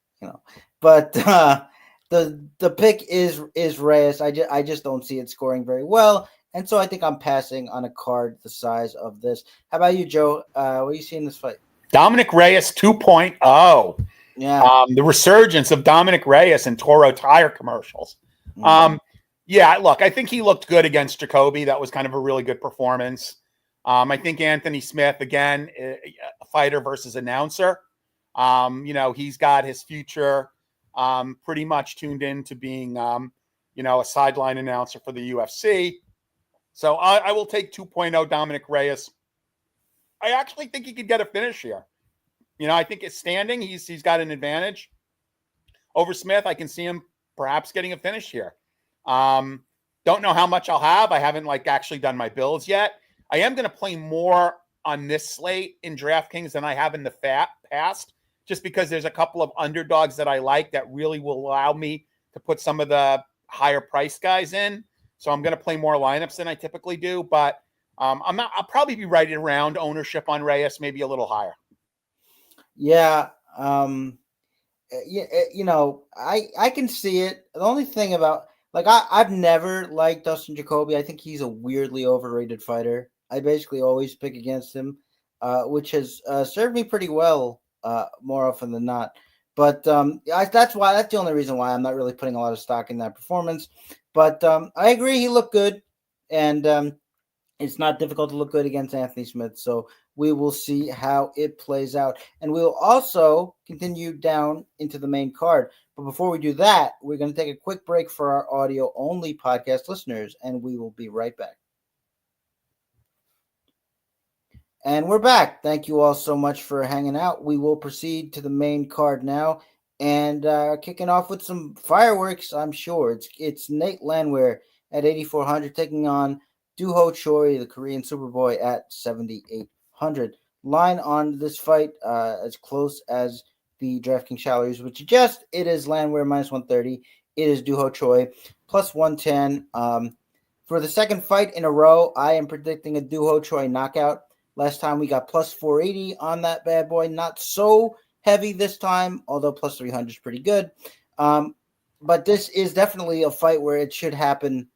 But the pick is Reyes. I just don't see it scoring very well. And so I think I'm passing on a card the size of this. How about you, Joe? What do you see in this fight? Dominic Reyes 2.0. Yeah. The resurgence of Dominic Reyes in Toro Tire commercials. Mm-hmm. Yeah, look, I think he looked good against Jacoby. That was kind of a really good performance. I think Anthony Smith, again, a fighter versus announcer. He's got his future pretty much tuned in to being, a sideline announcer for the UFC. So I will take 2.0 Dominic Reyes. I actually think he could get a finish here. I think it's standing. He's got an advantage over Smith. I can see him perhaps getting a finish here. Don't know how much I'll have. I haven't actually done my builds yet. I am going to play more on this slate in DraftKings than I have in the past, just because there's a couple of underdogs that I like that really will allow me to put some of the higher price guys in. So I'm going to play more lineups than I typically do, but I'll probably be right around ownership on Reyes, maybe a little higher. Yeah. I can see it. The only thing about I've never liked Dustin Jacoby. I think he's a weirdly overrated fighter. I basically always pick against him, which has served me pretty well more often than not. But that's the only reason why I'm not really putting a lot of stock in that performance. But I agree, he looked good, and it's not difficult to look good against Anthony Smith. So we will see how it plays out. And we will also continue down into the main card. But before we do that, we're going to take a quick break for our audio-only podcast listeners, and we will be right back. And we're back. Thank you all so much for hanging out. We will proceed to the main card now, and kicking off with some fireworks, I'm sure. It's Nate Landwehr at 8,400 taking on Doo Ho Choi, the Korean Superboy, at 7,800. line on this fight, as close as the DraftKings salaries would suggest. It is Landwehr minus 130. It is Duho Choi plus 110. For the second fight in a row, I am predicting a Duho Choi knockout. Last time we got plus 480 on that bad boy. Not so heavy this time, although plus 300 is pretty good. But this is definitely a fight where it should happen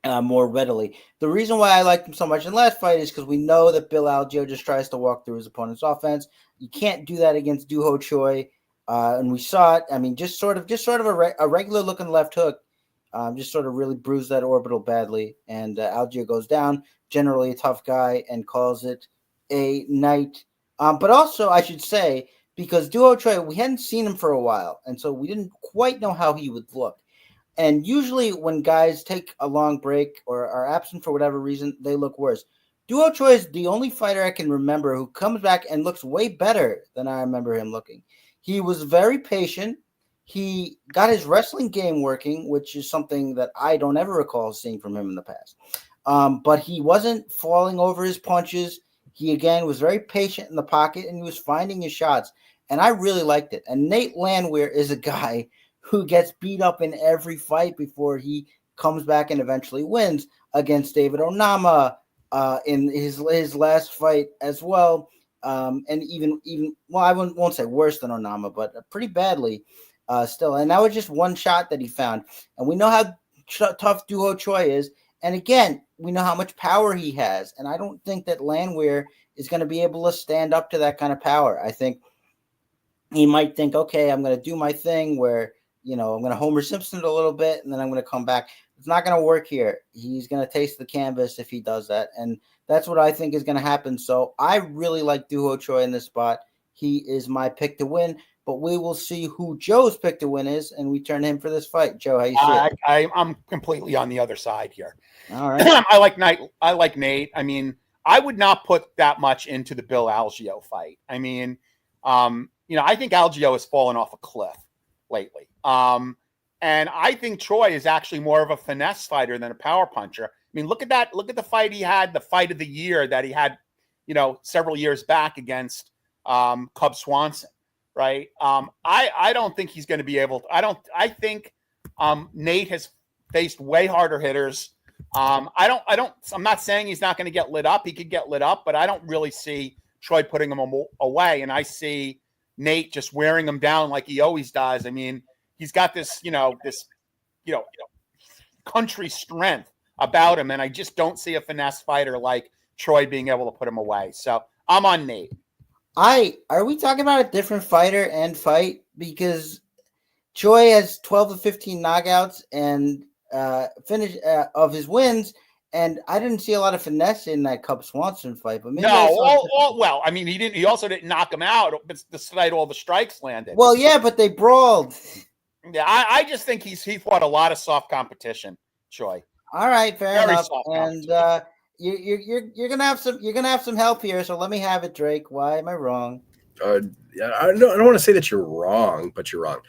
more readily. The reason why I liked him so much in the last fight is because we know that Bill Algeo just tries to walk through his opponent's offense. You can't do that against Duho Choi, and we saw it. I mean, just sort of a regular looking left hook, just sort of really bruised that orbital badly, and Algeo goes down. Generally a tough guy, and calls it a night. But also, I should say, because Duho Choi, we hadn't seen him for a while, and so we didn't quite know how he would look. And usually when guys take a long break or are absent for whatever reason, they look worse. Duho Choi is the only fighter I can remember who comes back and looks way better than I remember him looking. He was very patient. He got his wrestling game working, which is something that I don't ever recall seeing from him in the past. But he wasn't falling over his punches. He, again, was very patient in the pocket, and he was finding his shots. And I really liked it. And Nate Landwehr is a guy who gets beat up in every fight before he comes back and eventually wins against David Onama in his last fight as well. And even well, I won't say worse than Onama, but pretty badly still. And that was just one shot that he found. And we know how tough Duho Choi is. And again, we know how much power he has. And I don't think that Landwehr is going to be able to stand up to that kind of power. I think he might think, okay, I'm going to do my thing where, I'm going to Homer Simpson it a little bit, and then I'm going to come back. It's not going to work here. He's going to taste the canvas if he does that. And that's what I think is going to happen. So I really like Duho Choi in this spot. He is my pick to win, but we will see who Joe's pick to win is, and we turn him for this fight. Joe, how you see it? I'm completely on the other side here. All right. I like Nate. I mean, I would not put that much into the Bill Algeo fight. I mean, I think Algeo has fallen off a cliff lately. And I think Choi is actually more of a finesse fighter than a power puncher. I mean, look at that. Look at the fight he had, the fight of the year that he had, several years back against Cub Swanson, right? I don't think he's going to be able to. I think Nate has faced way harder hitters. I'm not saying he's not going to get lit up. He could get lit up, but I don't really see Choi putting him away. And I see Nate just wearing him down like he always does. I mean, he's got this country strength about him, and I just don't see a finesse fighter like Choi being able to put him away. So I'm on Nate. Are we talking about a different fighter and fight? Because Choi has 12 to 15 knockouts and finish of his wins, and I didn't see a lot of finesse in that Cub Swanson fight. But maybe well, I mean, he also didn't knock him out despite all the strikes landed. Well, yeah, but they brawled. Yeah, I just think he fought a lot of soft competition, Choi. All right, fair enough. And you're gonna have some help here, so let me have it, Drake. Why am I wrong? I don't want to say that you're wrong, but you're wrong.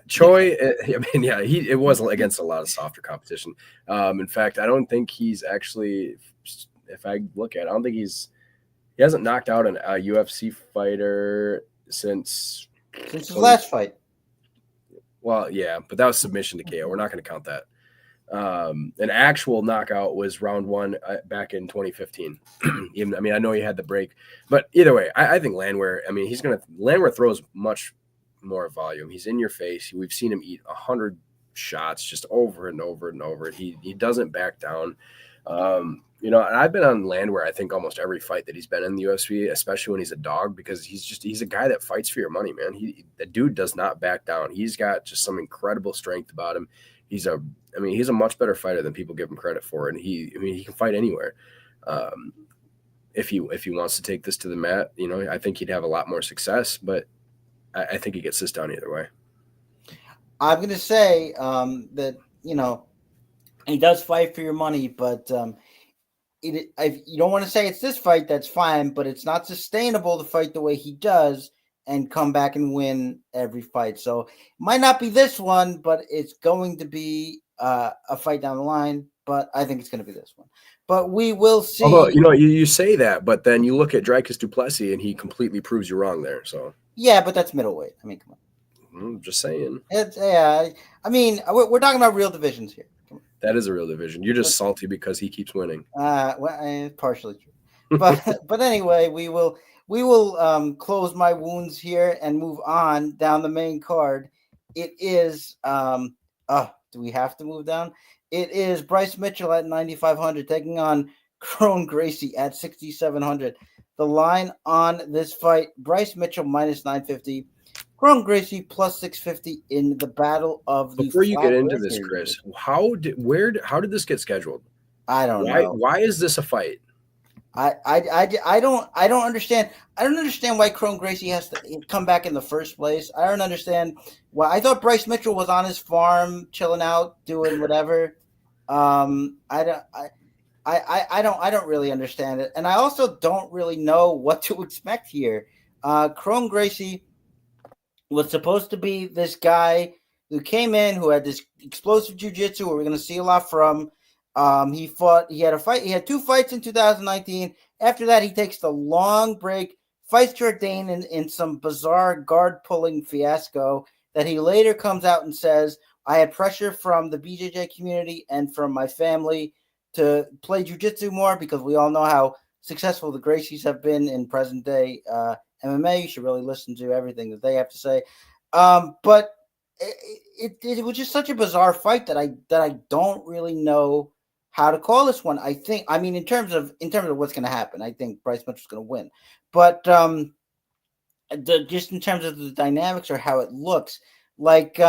Choi, it was against a lot of softer competition. In fact, I don't think he's actually. If I look at it, I don't think he hasn't knocked out a UFC fighter since his last fight. Well, yeah, but that was submission to KO. We're not going to count that. An actual knockout was round one back in 2015. I know he had the break, but either way, I think Landwehr. I mean, Landwehr throws much more volume. He's in your face. We've seen him eat 100 shots just over and over and over. He doesn't back down. And I've been on Landwehr, I think, almost every fight that he's been in the UFC, especially when he's a dog, because he's a guy that fights for your money, man. The dude does not back down. He's got just some incredible strength about him. He's a much better fighter than people give him credit for. And he can fight anywhere. If he wants to take this to the mat, I think he'd have a lot more success, but I think he gets this done either way. I'm going to say that, he does fight for your money, but if you don't want to say it's this fight, that's fine, but it's not sustainable to fight the way he does and come back and win every fight. So it might not be this one, but it's going to be a fight down the line, but I think it's going to be this one. but we will see. Although, you say that, but then you look at Dricus du Plessis and he completely proves you wrong there. So yeah, but that's middleweight. I mean, come on. I'm just saying. I mean, we're talking about real divisions here. That is a real division. You're just salty because he keeps winning. Partially true, but anyway, we will close my wounds here and move on down the main card. It is do we have to move down? It is Bryce Mitchell at 9,500 taking on Kron Gracie at 6,700. The line on this fight: Bryce Mitchell minus 950. Kron Gracie plus 650 in the battle of the. Before you get into this, Chris, how did this get scheduled? I don't know. Why is this a fight? I don't understand. I don't understand why Kron Gracie has to come back in the first place. I don't understand why. I thought Bryce Mitchell was on his farm, chilling out, doing whatever. I don't really understand it, and I also don't really know what to expect here. Kron Gracie was supposed to be this guy who came in, who had this explosive jiu-jitsu, who we're going to see a lot from. He had 2 fights in 2019. After that, he takes the long break, fights Jourdain in some bizarre guard-pulling fiasco that he later comes out and says, I had pressure from the BJJ community and from my family to play jiu-jitsu more, because we all know how successful the Gracies have been in present-day MMA. You should really listen to everything that they have to say. But it was just such a bizarre fight that I don't really know how to call this one. I mean, in terms of what's going to happen, I think Bryce Mitchell's going to win. But just in terms of the dynamics or how it looks, like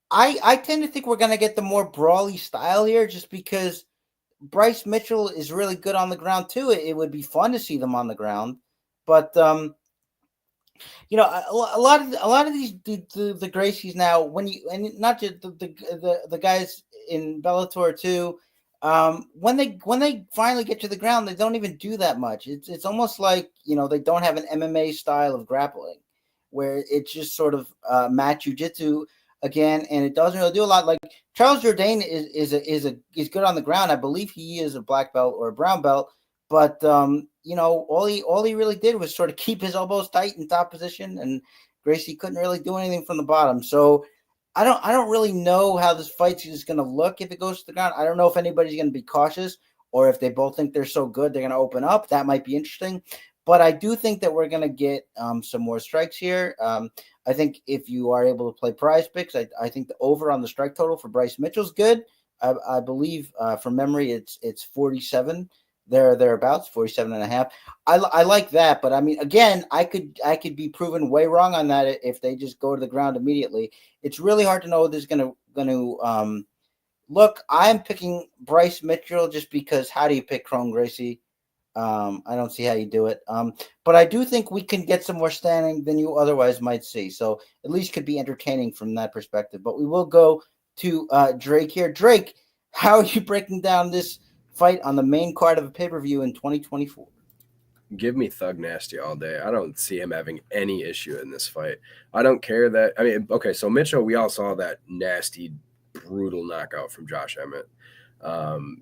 I tend to think we're going to get the more brawly style here, just because Bryce Mitchell is really good on the ground too. It would be fun to see them on the ground, but a lot of these the Gracies now, and not just the guys in Bellator too, when they finally get to the ground, they don't even do that much. It's almost like they don't have an MMA style of grappling, where it's just sort of mat jiu-jitsu again, and it doesn't really do a lot. Like Charles Jourdain is good on the ground. I believe he is a black belt or a brown belt, but all he really did was sort of keep his elbows tight in top position, and Gracie couldn't really do anything from the bottom. So I don't really know how this fight is going to look if it goes to the ground. I don't know if anybody's going to be cautious, or if they both think they're so good they're going to open up. That might be interesting. But I do think that we're going to get some more strikes here. I think if you are able to play prize picks, I think the over on the strike total for Bryce Mitchell's good. I believe from memory it's 47. Thereabouts, 47.5. I like that, but I mean, again, I could be proven way wrong on that if they just go to the ground immediately. It's really hard to know what this is going to look. I'm picking Bryce Mitchell just because how do you pick Kron Gracie? I don't see how you do it. But I do think we can get some more standing than you otherwise might see. So at least could be entertaining from that perspective. But we will go to Drake here. Drake, how are you breaking down this fight on the main card of a pay-per-view in 2024? Give me Thug Nasty all day. I don't see him having any issue in this fight. I don't care that. I mean, okay, so Mitchell, we all saw that nasty, brutal knockout from Josh Emmett.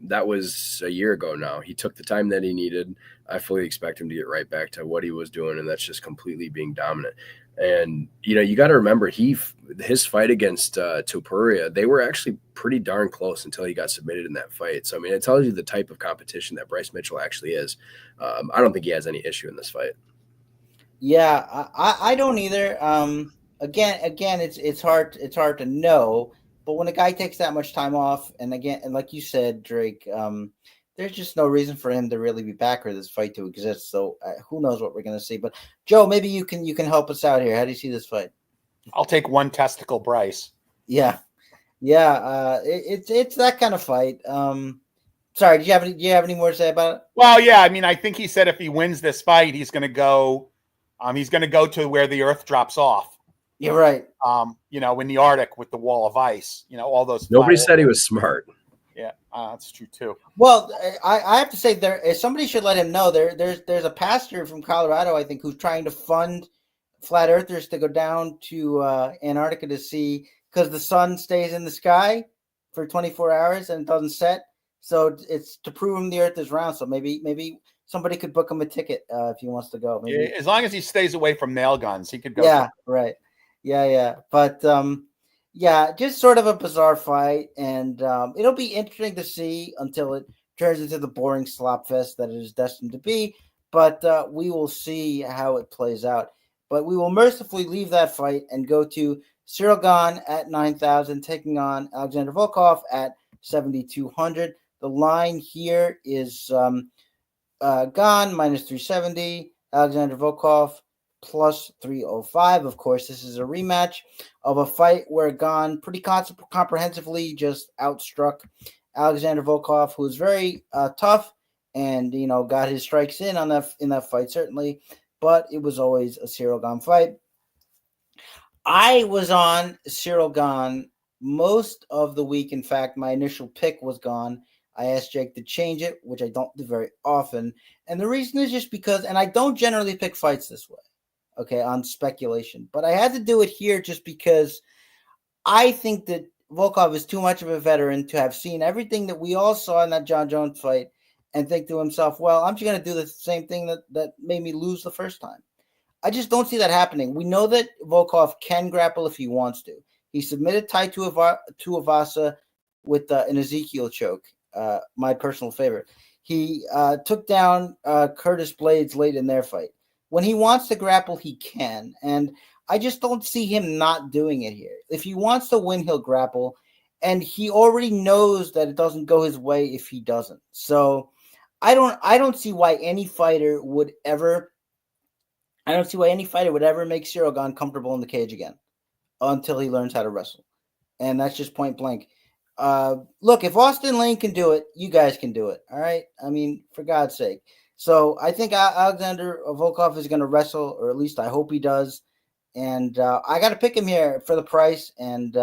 That was a year ago now. He took the time that he needed. I fully expect him to get right back to what he was doing, and that's just completely being dominant. And, you got to remember, his fight against Topuria, they were actually pretty darn close until he got submitted in that fight. So, I mean, it tells you the type of competition that Bryce Mitchell actually is. I don't think he has any issue in this fight. Yeah, I don't either. Again, it's hard to know. But when a guy takes that much time off, and like you said, Drake, there's just no reason for him to really be back or this fight to exist. So who knows what we're going to see? But Joe, maybe you can help us out here. How do you see this fight? I'll take one testicle, Bryce. Yeah. It's that kind of fight. Sorry, do you have any more to say about it? Well, yeah. I mean, I think he said if he wins this fight, he's going to go. He's going to go to where the earth drops off. You're right. In the Arctic with the wall of ice. All those. Nobody said he was smart. Yeah, that's true too. Well, I have to say somebody should let him know there's a pastor from Colorado, I think, who's trying to fund flat earthers to go down to Antarctica to see, because the sun stays in the sky for 24 hours and it doesn't set. So it's to prove him the earth is round. So maybe somebody could book him a ticket if he wants to go. Maybe As long as he stays away from nail guns, he could go. Yeah, right. Yeah. But yeah, just sort of a bizarre fight, and it'll be interesting to see until it turns into the boring slop fest that it is destined to be. But we will see how it plays out. But we will mercifully leave that fight and go to Cyril Gane at 9,000, taking on Alexander Volkov at 7,200. The line here is Gane minus 370, Alexander Volkov plus 305. Of course, this is a rematch of a fight where Gane pretty comprehensively just outstruck Alexander Volkov, who was very tough and got his strikes in that fight certainly, but it was always a Cyril Gane fight. I was on Cyril Gane most of the week. In fact, my initial pick was Gane. I asked Jake to change it, which I don't do very often. And the reason is just because, and I don't generally pick fights this way, okay, on speculation. But I had to do it here just because I think that Volkov is too much of a veteran to have seen everything that we all saw in that John Jones fight and think to himself, well, I'm just going to do the same thing that made me lose the first time. I just don't see that happening. We know that Volkov can grapple if he wants to. He submitted Tai Tuivasa with an Ezekiel choke, my personal favorite. He took down Curtis Blades late in their fight. When he wants to grapple, he can. And I just don't see him not doing it here. If he wants to win, he'll grapple. And he already knows that it doesn't go his way if he doesn't. So I don't see why any fighter would ever make Cyril Gane comfortable in the cage again until he learns how to wrestle. And that's just point blank. Look, if Austin Lane can do it, you guys can do it. All right. I mean, for God's sake. So I think Alexander Volkov is going to wrestle, or at least I hope he does. And I got to pick him here for the price. And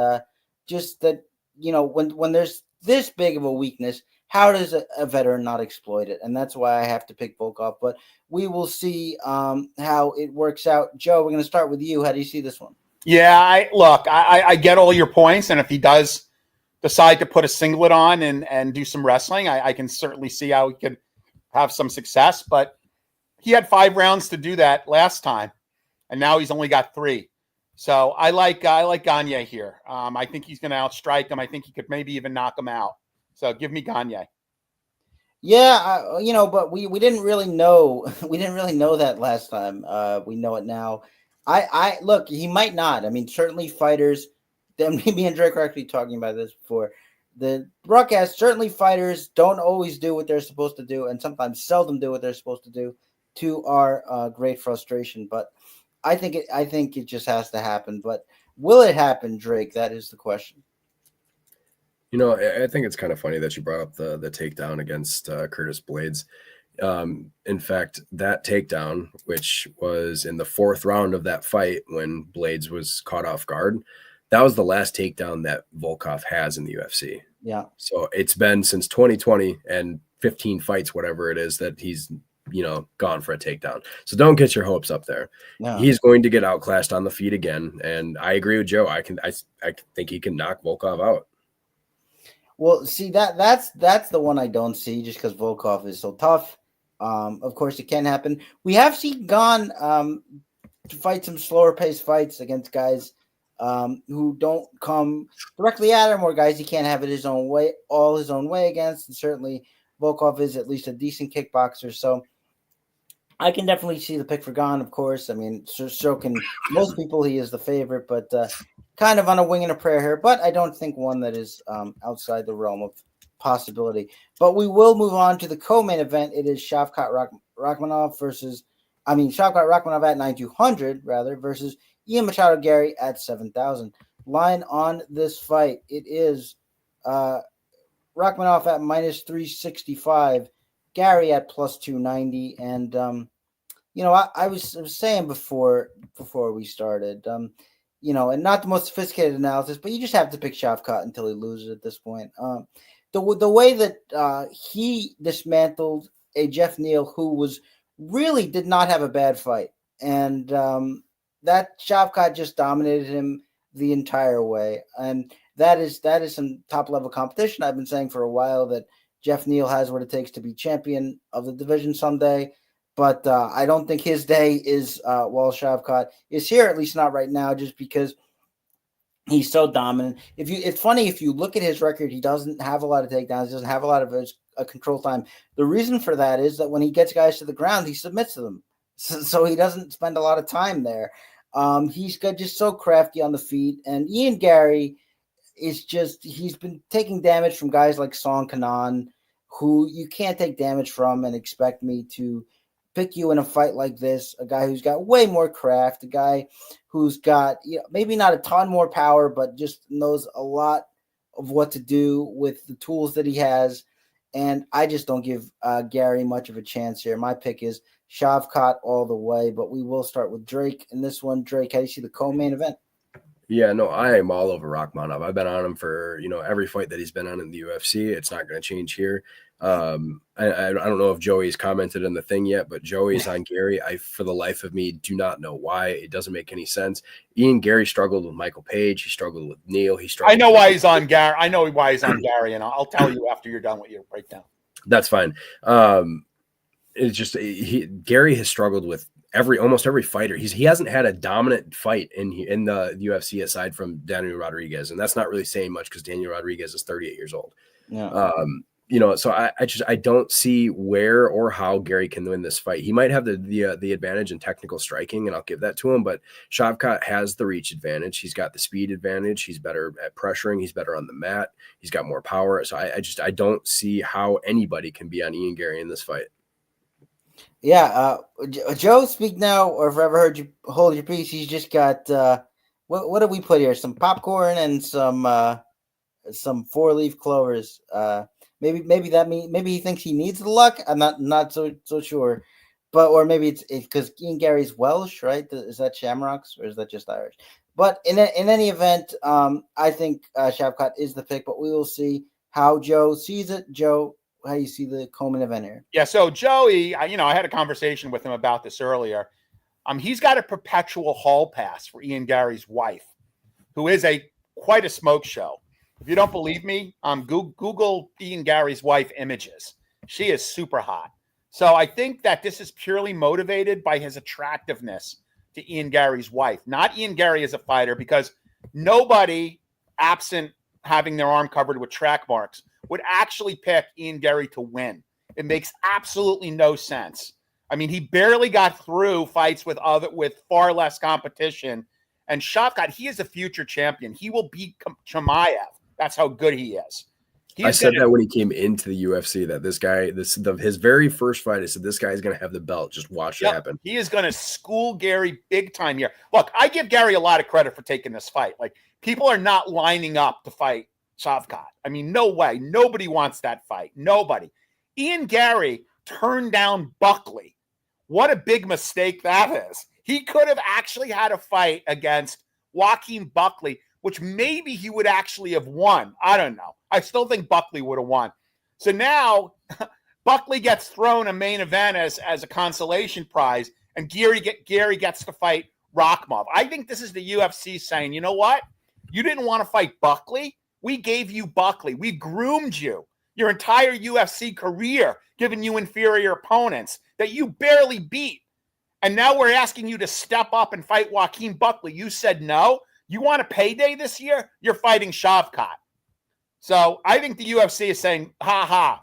just that, when there's this big of a weakness, how does a veteran not exploit it? And that's why I have to pick Volkov. But we will see how it works out. Joe, we're going to start with you. How do you see this one? Yeah, I get all your points. And if he does decide to put a singlet on and do some wrestling, I can certainly see how he could have some success. But he had 5 rounds to do that last time, and now he's only got 3. So I like Gane here. I think he's going to outstrike him. I think he could maybe even knock him out. So give me Gane. Yeah, but we didn't really know. We didn't really know that last time. We know it now. I look, he might not. I mean, certainly fighters. Me and Drake were actually talking about this before the broadcast. Certainly fighters don't always do what they're supposed to do, and sometimes seldom do what they're supposed to do, to our great frustration. But I think it just has to happen. But will it happen, Drake? That is the question. I think it's kind of funny that you brought up the takedown against Curtis Blades. In fact, that takedown, which was in the 4th round of that fight when Blades was caught off guard, that was the last takedown that Volkov has in the UFC. Yeah. So it's been since 2020 and 15 fights, whatever it is, that he's gone for a takedown. So don't get your hopes up there. No. He's going to get outclassed on the feet again, and I agree with Joe. I think he can knock Volkov out. Well, see, that's the one I don't see, just because Volkov is so tough. Of course, it can happen. We have seen Gane to fight some slower paced fights against guys who don't come directly at him, or guys he can't have it his own way against. And certainly Volkov is at least a decent kickboxer. So I can definitely see the pick for Gane, of course. I mean, so can most people. He is the favorite, but kind of on a wing and a prayer here. But I don't think one that is outside the realm of possibility. But we will move on to the co-main event. It is Shavkat Rakhmonov at 9,200 versus Ian Garry at 7,000. Line on this fight, it is Rakhmonov at minus 365, Garry at plus 290. And I was saying before we started, and not the most sophisticated analysis, but you just have to pick Shavkat until he loses at this point. The way that he dismantled a Jeff Neal who really did not have a bad fight, and that Shavkat just dominated him the entire way, and that is some top level competition. I've been saying for a while that Jeff Neal has what it takes to be champion of the division someday. But I don't think his day is while Shavkat is here, at least not right now, just because he's so dominant. It's funny, if you look at his record, he doesn't have a lot of takedowns, he doesn't have a lot of control time. The reason for that is that when he gets guys to the ground, he submits to them. So he doesn't spend a lot of time there. He's just so crafty on the feet. And Ian Garry is he's been taking damage from guys like Song Kanan, who you can't take damage from and expect me to pick you in a fight like this, a guy who's got way more craft, a guy who's got, maybe not a ton more power, but just knows a lot of what to do with the tools that he has. And I just don't give Garry much of a chance here. My pick is Shavkat all the way, but we will start with Drake in this one. Drake, how do you see the co-main event? Yeah, no, I am all over Rakhmonov. I've been on him for, every fight that he's been on in the UFC. It's not going to change here. I don't know if Joey's commented on the thing yet, but Joey's on Garry. I, for the life of me, do not know why. It doesn't make any sense. Ian Garry struggled with Michael Page. He struggled with Neal. I know why he's on Garry. I know why he's on Garry, and I'll tell you after you're done with your breakdown. That's fine. It's just Garry has struggled with almost every fighter. He hasn't had a dominant fight in the UFC aside from Daniel Rodriguez, and that's not really saying much because Daniel Rodriguez is 38 years old. Yeah. So I don't see where or how Garry can win this fight. He might have the advantage in technical striking, and I'll give that to him. But Shavkat has the reach advantage. He's got the speed advantage. He's better at pressuring. He's better on the mat. He's got more power. So I don't see how anybody can be on Ian Garry in this fight. Yeah, Joe, speak now, or if I ever heard you hold your peace. He's just got what did we put here? Some popcorn and some 4-leaf clovers. Maybe he thinks he needs the luck. I'm not so sure, or maybe it's because Ian Garry's Welsh, right? Is that Shamrocks or is that just Irish? But in any event, I think Shavkat is the pick, but we will see how Joe sees it. Joe, how you see the co-main event here? Yeah, so Joey, I had a conversation with him about this earlier. He's got a perpetual hall pass for Ian Garry's wife, who is quite a smoke show. If you don't believe me, Google Ian Garry's wife images. She is super hot. So I think that this is purely motivated by his attractiveness to Ian Garry's wife, not Ian Garry as a fighter, because nobody, absent having their arm covered with track marks, would actually pick Ian Garry to win. It makes absolutely no sense. I mean, he barely got through fights with far less competition. And Shavkat, he is a future champion. He will beat Chimaev. That's how good he is. I said that when he came into the UFC, that this guy, his very first fight, I said, this guy's going to have the belt. Just watch it happen. He is going to school Garry big time here. Look, I give Garry a lot of credit for taking this fight. Like, people are not lining up to fight Shavkat. I mean, no way. Nobody wants that fight. Nobody. Ian Garry turned down Buckley. What a big mistake that is. He could have actually had a fight against Joaquin Buckley, which maybe he would actually have won. I don't know. I still think Buckley would have won. So now Buckley gets thrown a main event as a consolation prize, and Garry gets to fight Rakhmonov. I think this is the UFC saying, you know what? You didn't want to fight Buckley? We gave you Buckley. We groomed you your entire UFC career, giving you inferior opponents that you barely beat. And now we're asking you to step up and fight Joaquin Buckley. You said no. You want a payday this year? You're fighting Shavkat. So I think the UFC is saying, ha,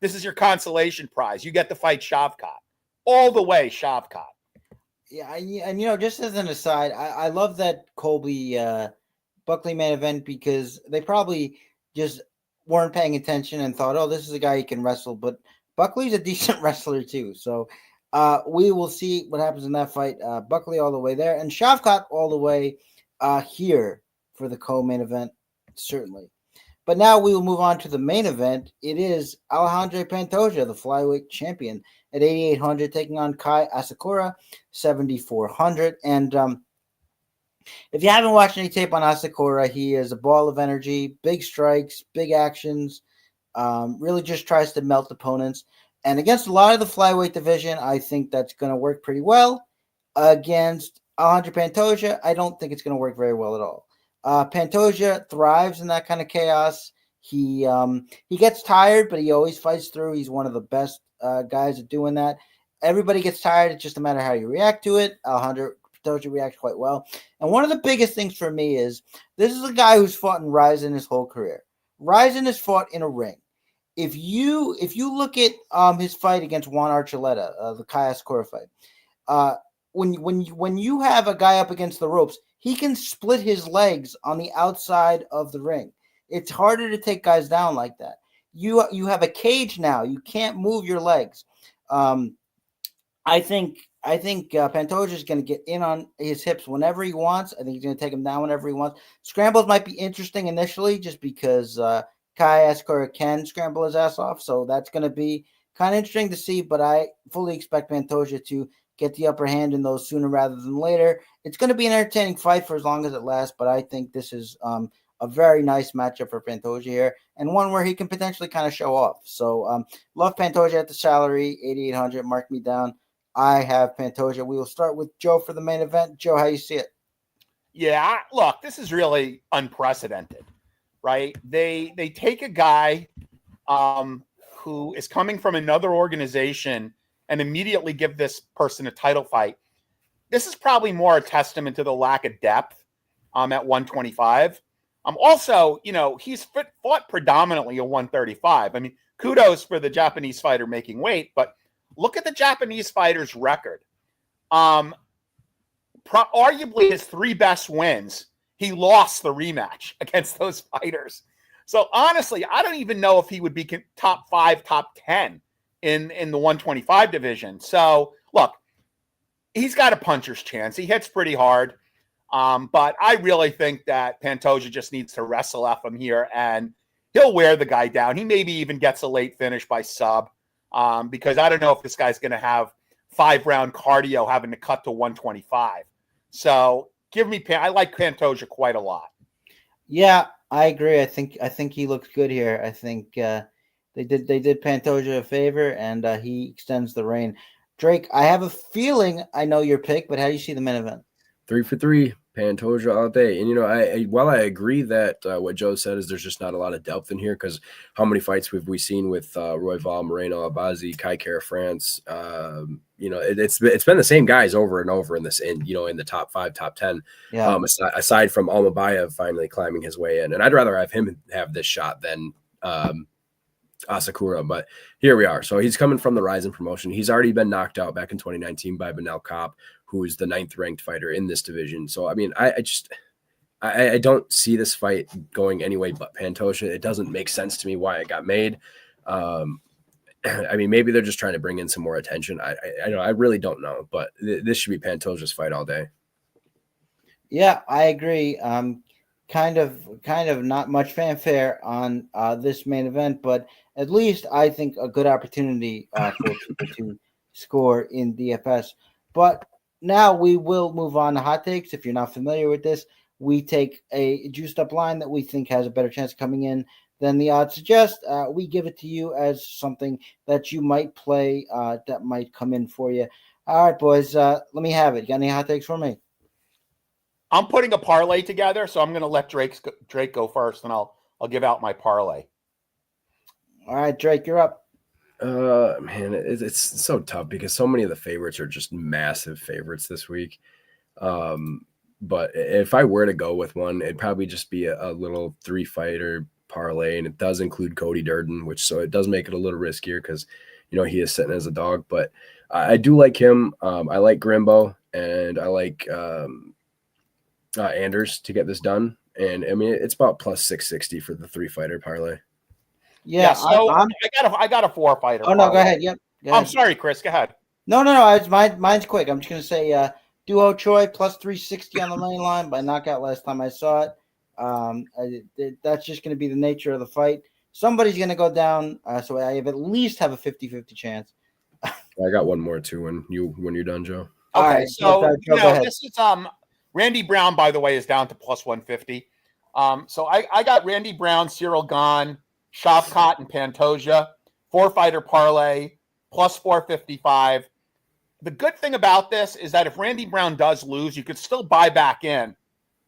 this is your consolation prize. You get to fight Shavkat. All the way, Shavkat. Yeah, and just as an aside, I love that Colby Buckley main event, because they probably just weren't paying attention and thought, oh, this is a guy who can wrestle. But Buckley's a decent wrestler too. So we will see what happens in that fight. Buckley all the way there, and Shavkat all the way here for the co-main event, certainly. But now we will move on to the main event. It is Alexandre Pantoja, the flyweight champion, at 8,800, taking on Kai Asakura, 7,400. And if you haven't watched any tape on Asakura, he is a ball of energy, big strikes, big actions, really just tries to melt opponents. And against a lot of the flyweight division, I think that's going to work pretty well. Against Alexandre Pantoja, I don't think it's going to work very well at all. Pantoja thrives in that kind of chaos. He gets tired, but he always fights through. He's one of the best guys at doing that. Everybody gets tired. It's just a matter of how you react to it. Alexandre Pantoja reacts quite well. And one of the biggest things for me is this is a guy who's fought in Rizin his whole career. Rizin has fought in a ring. If you look at his fight against Juan Archuleta, the Kai Asakura fight, when you have a guy up against the ropes, he can split his legs on the outside of the ring. It's harder to take guys down like that. You have a cage now. You can't move your legs. I think Pantoja is going to get in on his hips whenever he wants. I think he's going to take him down whenever he wants. Scrambles might be interesting initially just because Kai Asakura can scramble his ass off. So that's going to be kind of interesting to see. But I fully expect Pantoja to get the upper hand in those sooner rather than later. It's going to be an entertaining fight for as long as it lasts. But I think this is a very nice matchup for Pantoja here and one where he can potentially kind of show off. So love Pantoja at the salary, 8,800. Mark me down. I have Pantoja. We will start with Joe for the main event. Joe, how you see it? Yeah, look, this is really unprecedented, right? They take a guy who is coming from another organization and immediately give this person a title fight. This is probably more a testament to the lack of depth at 125. Also, he's fought predominantly at 135. I mean, kudos for the Japanese fighter making weight, but look at the Japanese fighter's record. Arguably his three best wins, he lost the rematch against those fighters. So honestly, I don't even know if he would be top 5, top 10 in the 125 division. So look, he's got a puncher's chance. He hits pretty hard. But I really think that Pantoja just needs to wrestle off him here and he'll wear the guy down. He maybe even gets a late finish by sub. Because I don't know if this guy's going to have 5-round cardio having to cut to 125. So I like Pantoja quite a lot. Yeah, I agree. I think he looks good here. I think they did Pantoja a favor and he extends the reign. Drake, I have a feeling I know your pick, but how do you see the main event? 3 for 3, Pantoja all day. And, while I agree that what Joe said is there's just not a lot of depth in here because how many fights have we seen with Royval, Moreno, Abazi, Kai Kara France? It's been the same guys over and over in the top 5, top 10. Yeah. Aside from Almabayev finally climbing his way in. And I'd rather have him have this shot than Asakura, but here we are. So he's coming from the Rizin promotion. He's already been knocked out back in 2019 by Benel Kopp, who is the 9th ranked fighter in this division. So, I mean, I don't see this fight going anyway but Pantoja. It doesn't make sense to me why it got made. I mean, maybe they're just trying to bring in some more attention. I really don't know, but this should be Pantoja's fight all day. Yeah, I agree. Kind of not much fanfare on this main event, but at least I think a good opportunity for people to score in DFS. But now we will move on to hot takes. If you're not familiar with this, we take a juiced up line that we think has a better chance of coming in than the odds suggest. We give it to you as something that you might play that might come in for you. All right, boys, let me have it. Got any hot takes for me? I'm putting a parlay together, so I'm going to let Drake go first, and I'll give out my parlay. All right, Drake, you're up. Man, it's so tough because so many of the favorites are just massive favorites this week. But if I were to go with one, it'd probably just be a little 3-fighter parlay, and it does include Cody Durden, so it does make it a little riskier because he is sitting as a dog. But I do like him. I like Grimbo, and I like Anders to get this done. And I mean, it's about plus 660 for the 3-fighter parlay. Yeah, so I got a 4-fighter. Oh no, go ahead. Yep. Go ahead. I'm sorry, Chris. Go ahead. No. Mine's quick. I'm just gonna say Duo Choi plus 360 on the main line by knockout last time I saw it. That's just gonna be the nature of the fight. Somebody's gonna go down, so I have at least have a 50-50 chance. I got one more too when you're done, Joe. Okay, right, so this is Randy Brown, by the way, is down to plus 150. So I got Randy Brown, Cyril Gane, Shavkat, and Pantoja, 4-fighter parlay, plus 455. The good thing about this is that if Randy Brown does lose, you could still buy back in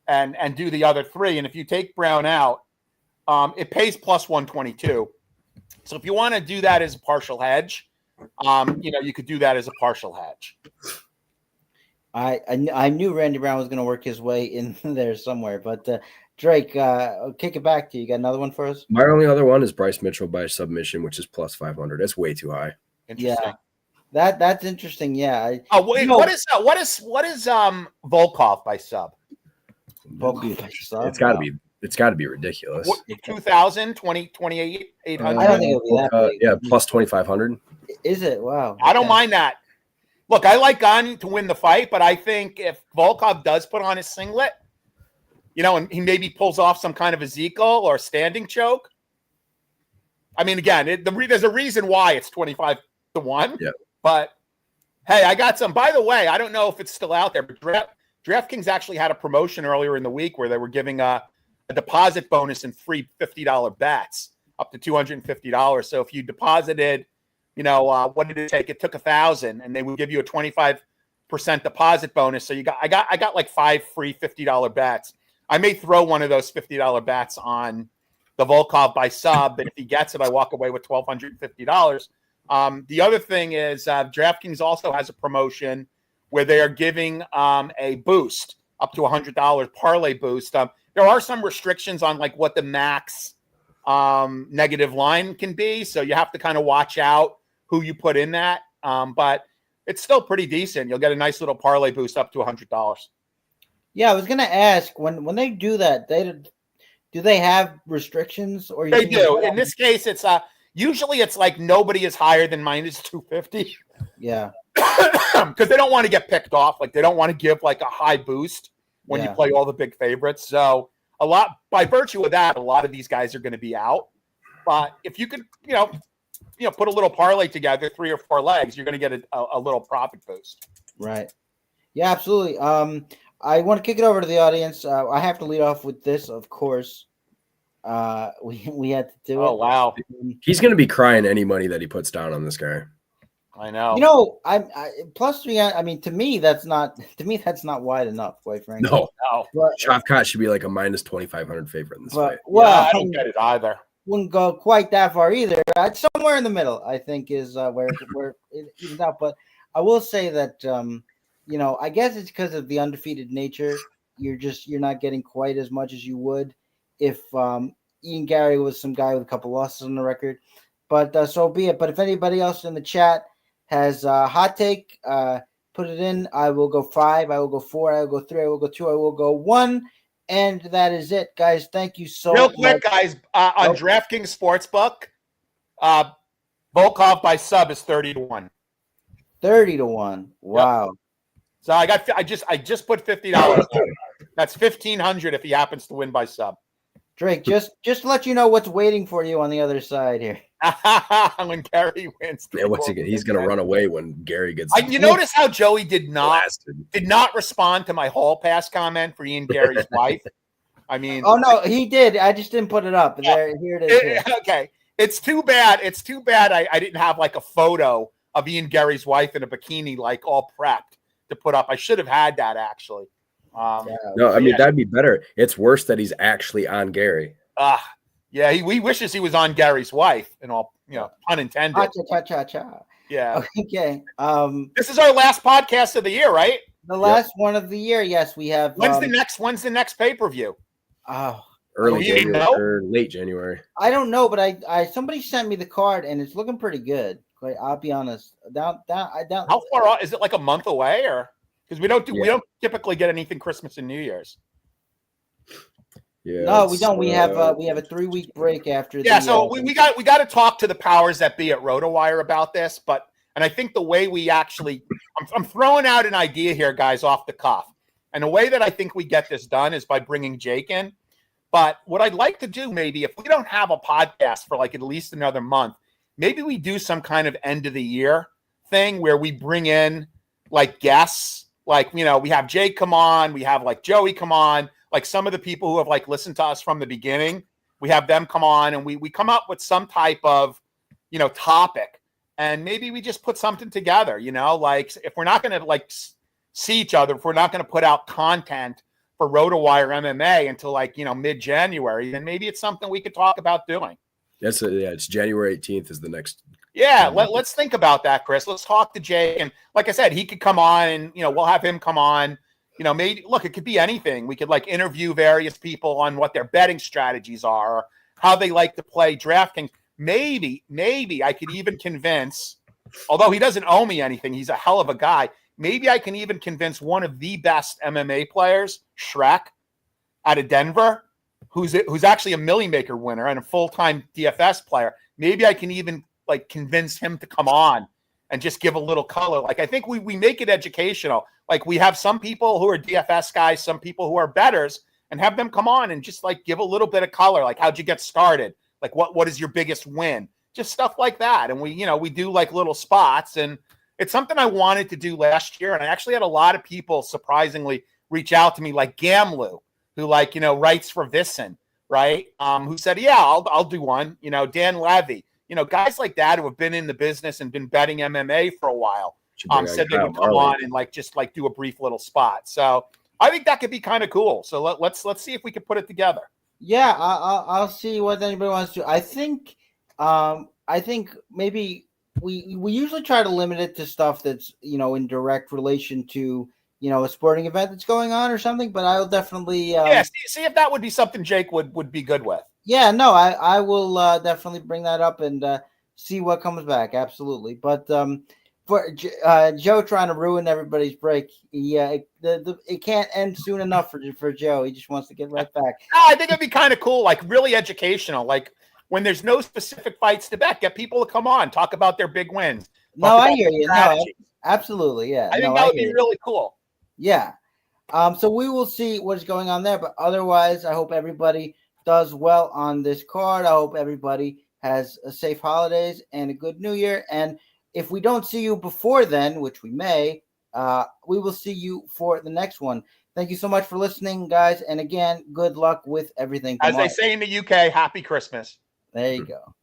and do the other 3. And if you take Brown out, It pays plus 122. So if you want to do that as a partial hedge, you could do that as a partial hedge. I knew Randy Brown was going to work his way in there somewhere, but Drake, I'll kick it back to you. You got another one for us? My only other one is Bryce Mitchell by submission, which is plus 500. That's way too high. Interesting. Yeah, that's interesting. Yeah. What is Volkov by sub? Volkov by sub. It's got to be ridiculous. 2,000, 28, 800. I don't think it'll be that big. Yeah, plus 2,500. Is it? Wow. I don't mind that. Look, I like Gane to win the fight, but I think if Volkov does put on his singlet, and he maybe pulls off some kind of Ezekiel or standing choke. I mean, again, there's a reason why it's 25-1. Yeah. But hey, I got some. By the way, I don't know if it's still out there, but DraftKings actually had a promotion earlier in the week where they were giving a deposit bonus and free $50 bets up to $250. So if you deposited, what did it take? It took 1,000, and they would give you a 25% deposit bonus. So I got like 5 free $50 bets. I may throw one of those $50 bets on the Volkov by sub, and if he gets it, I walk away with $1,250. The other thing is DraftKings also has a promotion where they are giving a boost up to $100 parlay boost. There are some restrictions on like what the max negative line can be, so you have to kind of watch out who you put in that. But it's still pretty decent. You'll get a nice little parlay boost up to $100. Yeah, I was gonna ask when they do that, do they have restrictions or they do? In this case, it's usually it's like nobody is higher than minus 250. Yeah, because they don't want to get picked off. Like they don't want to give like a high boost when you play all the big favorites. So by virtue of that, a lot of these guys are going to be out. But if you could, put a little parlay together, 3 or 4 legs, you're going to get a little profit boost. Right. Yeah, absolutely. I want to kick it over to the audience. I have to lead off with this, of course. We had to do it. Oh wow, he's going to be crying any money that he puts down on this guy. I know. I plus 3. I mean, to me, that's not wide enough, quite frankly. No. But Shavkat should be like a minus 2,500 favorite in this fight. Well, I don't get it either. Wouldn't go quite that far either. Somewhere in the middle, I think, is where it evens out. But I will say that I guess it's because of the undefeated nature. You're not getting quite as much as you would if Ian Garry was some guy with a couple losses on the record. But so be it. But if anybody else in the chat has a hot take, put it in. I will go 5. I will go 4. I will go 3. I will go 2. I will go 1. And that is it, guys. Thank you so much. Real quick, guys, on DraftKings Sportsbook, Volkov by sub is 30-1. 30-1. Wow. Yep. So I just put $50. That's $1,500 if he happens to win by sub. Drake, just to let you know what's waiting for you on the other side here. When Garry wins. Yeah, what's he gonna? He's gonna run away when Garry gets. You notice how Joey did not respond to my hall pass comment for Ian Garry's wife. I mean, oh no, he did. I just didn't put it up. Here it is. Okay, it's too bad. I didn't have like a photo of Ian Garry's wife in a bikini, like all prepped to put up. I should have had that actually. No, I mean that'd be better. It's worse that he's actually on Garry. Yeah, he wishes he was on Garry's wife, and all unintended. Cha. Yeah. Okay. This is our last podcast of the year, right? The last one of the year. Yes, we have. When's the next pay-per-view? Early January or late January. I don't know, but I somebody sent me the card and it's looking pretty good. I'll be honest. Down. How far out is it? Like a month away, or because we don't typically get anything Christmas and New Year's. Yeah, no, we don't. We have a 3-week break after. So we got to talk to the powers that be at RotoWire about this. And I think the way we actually, I'm throwing out an idea here, guys, off the cuff. And the way that I think we get this done is by bringing Jake in. But what I'd like to do, maybe if we don't have a podcast for like at least another month, maybe we do some kind of end of the year thing where we bring in like guests. Like, we have Jake come on, we have like Joey come on, like some of the people who have like listened to us from the beginning, we have them come on and we come up with some type of, topic, and maybe we just put something together, like if we're not going to like see each other, if we're not going to put out content for RotoWire MMA until like, mid-January, then maybe it's something we could talk about doing. It's January 18th is the next. Yeah, let's think about that, Chris. Let's talk to Jay. And like I said, he could come on and, we'll have him come on. Maybe, look, it could be anything. We could like interview various people on what their betting strategies are, or how they like to play DraftKings. Maybe I could even convince, although he doesn't owe me anything, he's a hell of a guy. Maybe I can even convince one of the best MMA players, Shrek, out of Denver, who's actually a Millie Maker winner and a full-time DFS player. Maybe I can even like convince him to come on and just give a little color. Like, I think we make it educational. Like, we have some people who are DFS guys, some people who are bettors, and have them come on and just like give a little bit of color. Like, how'd you get started? Like, what is your biggest win? Just stuff like that. And we do like little spots, and it's something I wanted to do last year. And I actually had a lot of people surprisingly reach out to me, like Gamlu, who writes for Rizin, right? Who said, yeah, I'll do one. Dan Levy, guys like that who have been in the business and been betting MMA for a while, said they would come on and just do a brief little spot. So I think that could be kind of cool. So let's see if we can put it together. Yeah, I'll see what anybody wants to do. I think maybe we usually try to limit it to stuff that's in direct relation to a sporting event that's going on or something. But I'll definitely see if that would be something Jake would be good with. Yeah, no, I will definitely bring that up and see what comes back. Absolutely. But for Joe trying to ruin everybody's break, it can't end soon enough for Joe. He just wants to get right back. I think it'd be kind of cool, like really educational. Like when there's no specific fights to bet, get people to come on, talk about their big wins. No, I hear you. No, absolutely. Yeah. I think that would be really cool. Yeah. So we will see what's going on there. But otherwise, I hope everybody does well on this card. I hope everybody has a safe holidays and a good new year. And if we don't see you before then, which we may, we will see you for the next one. Thank you so much for listening, guys. And again, good luck with everything. As they say in the UK, happy Christmas. There you go.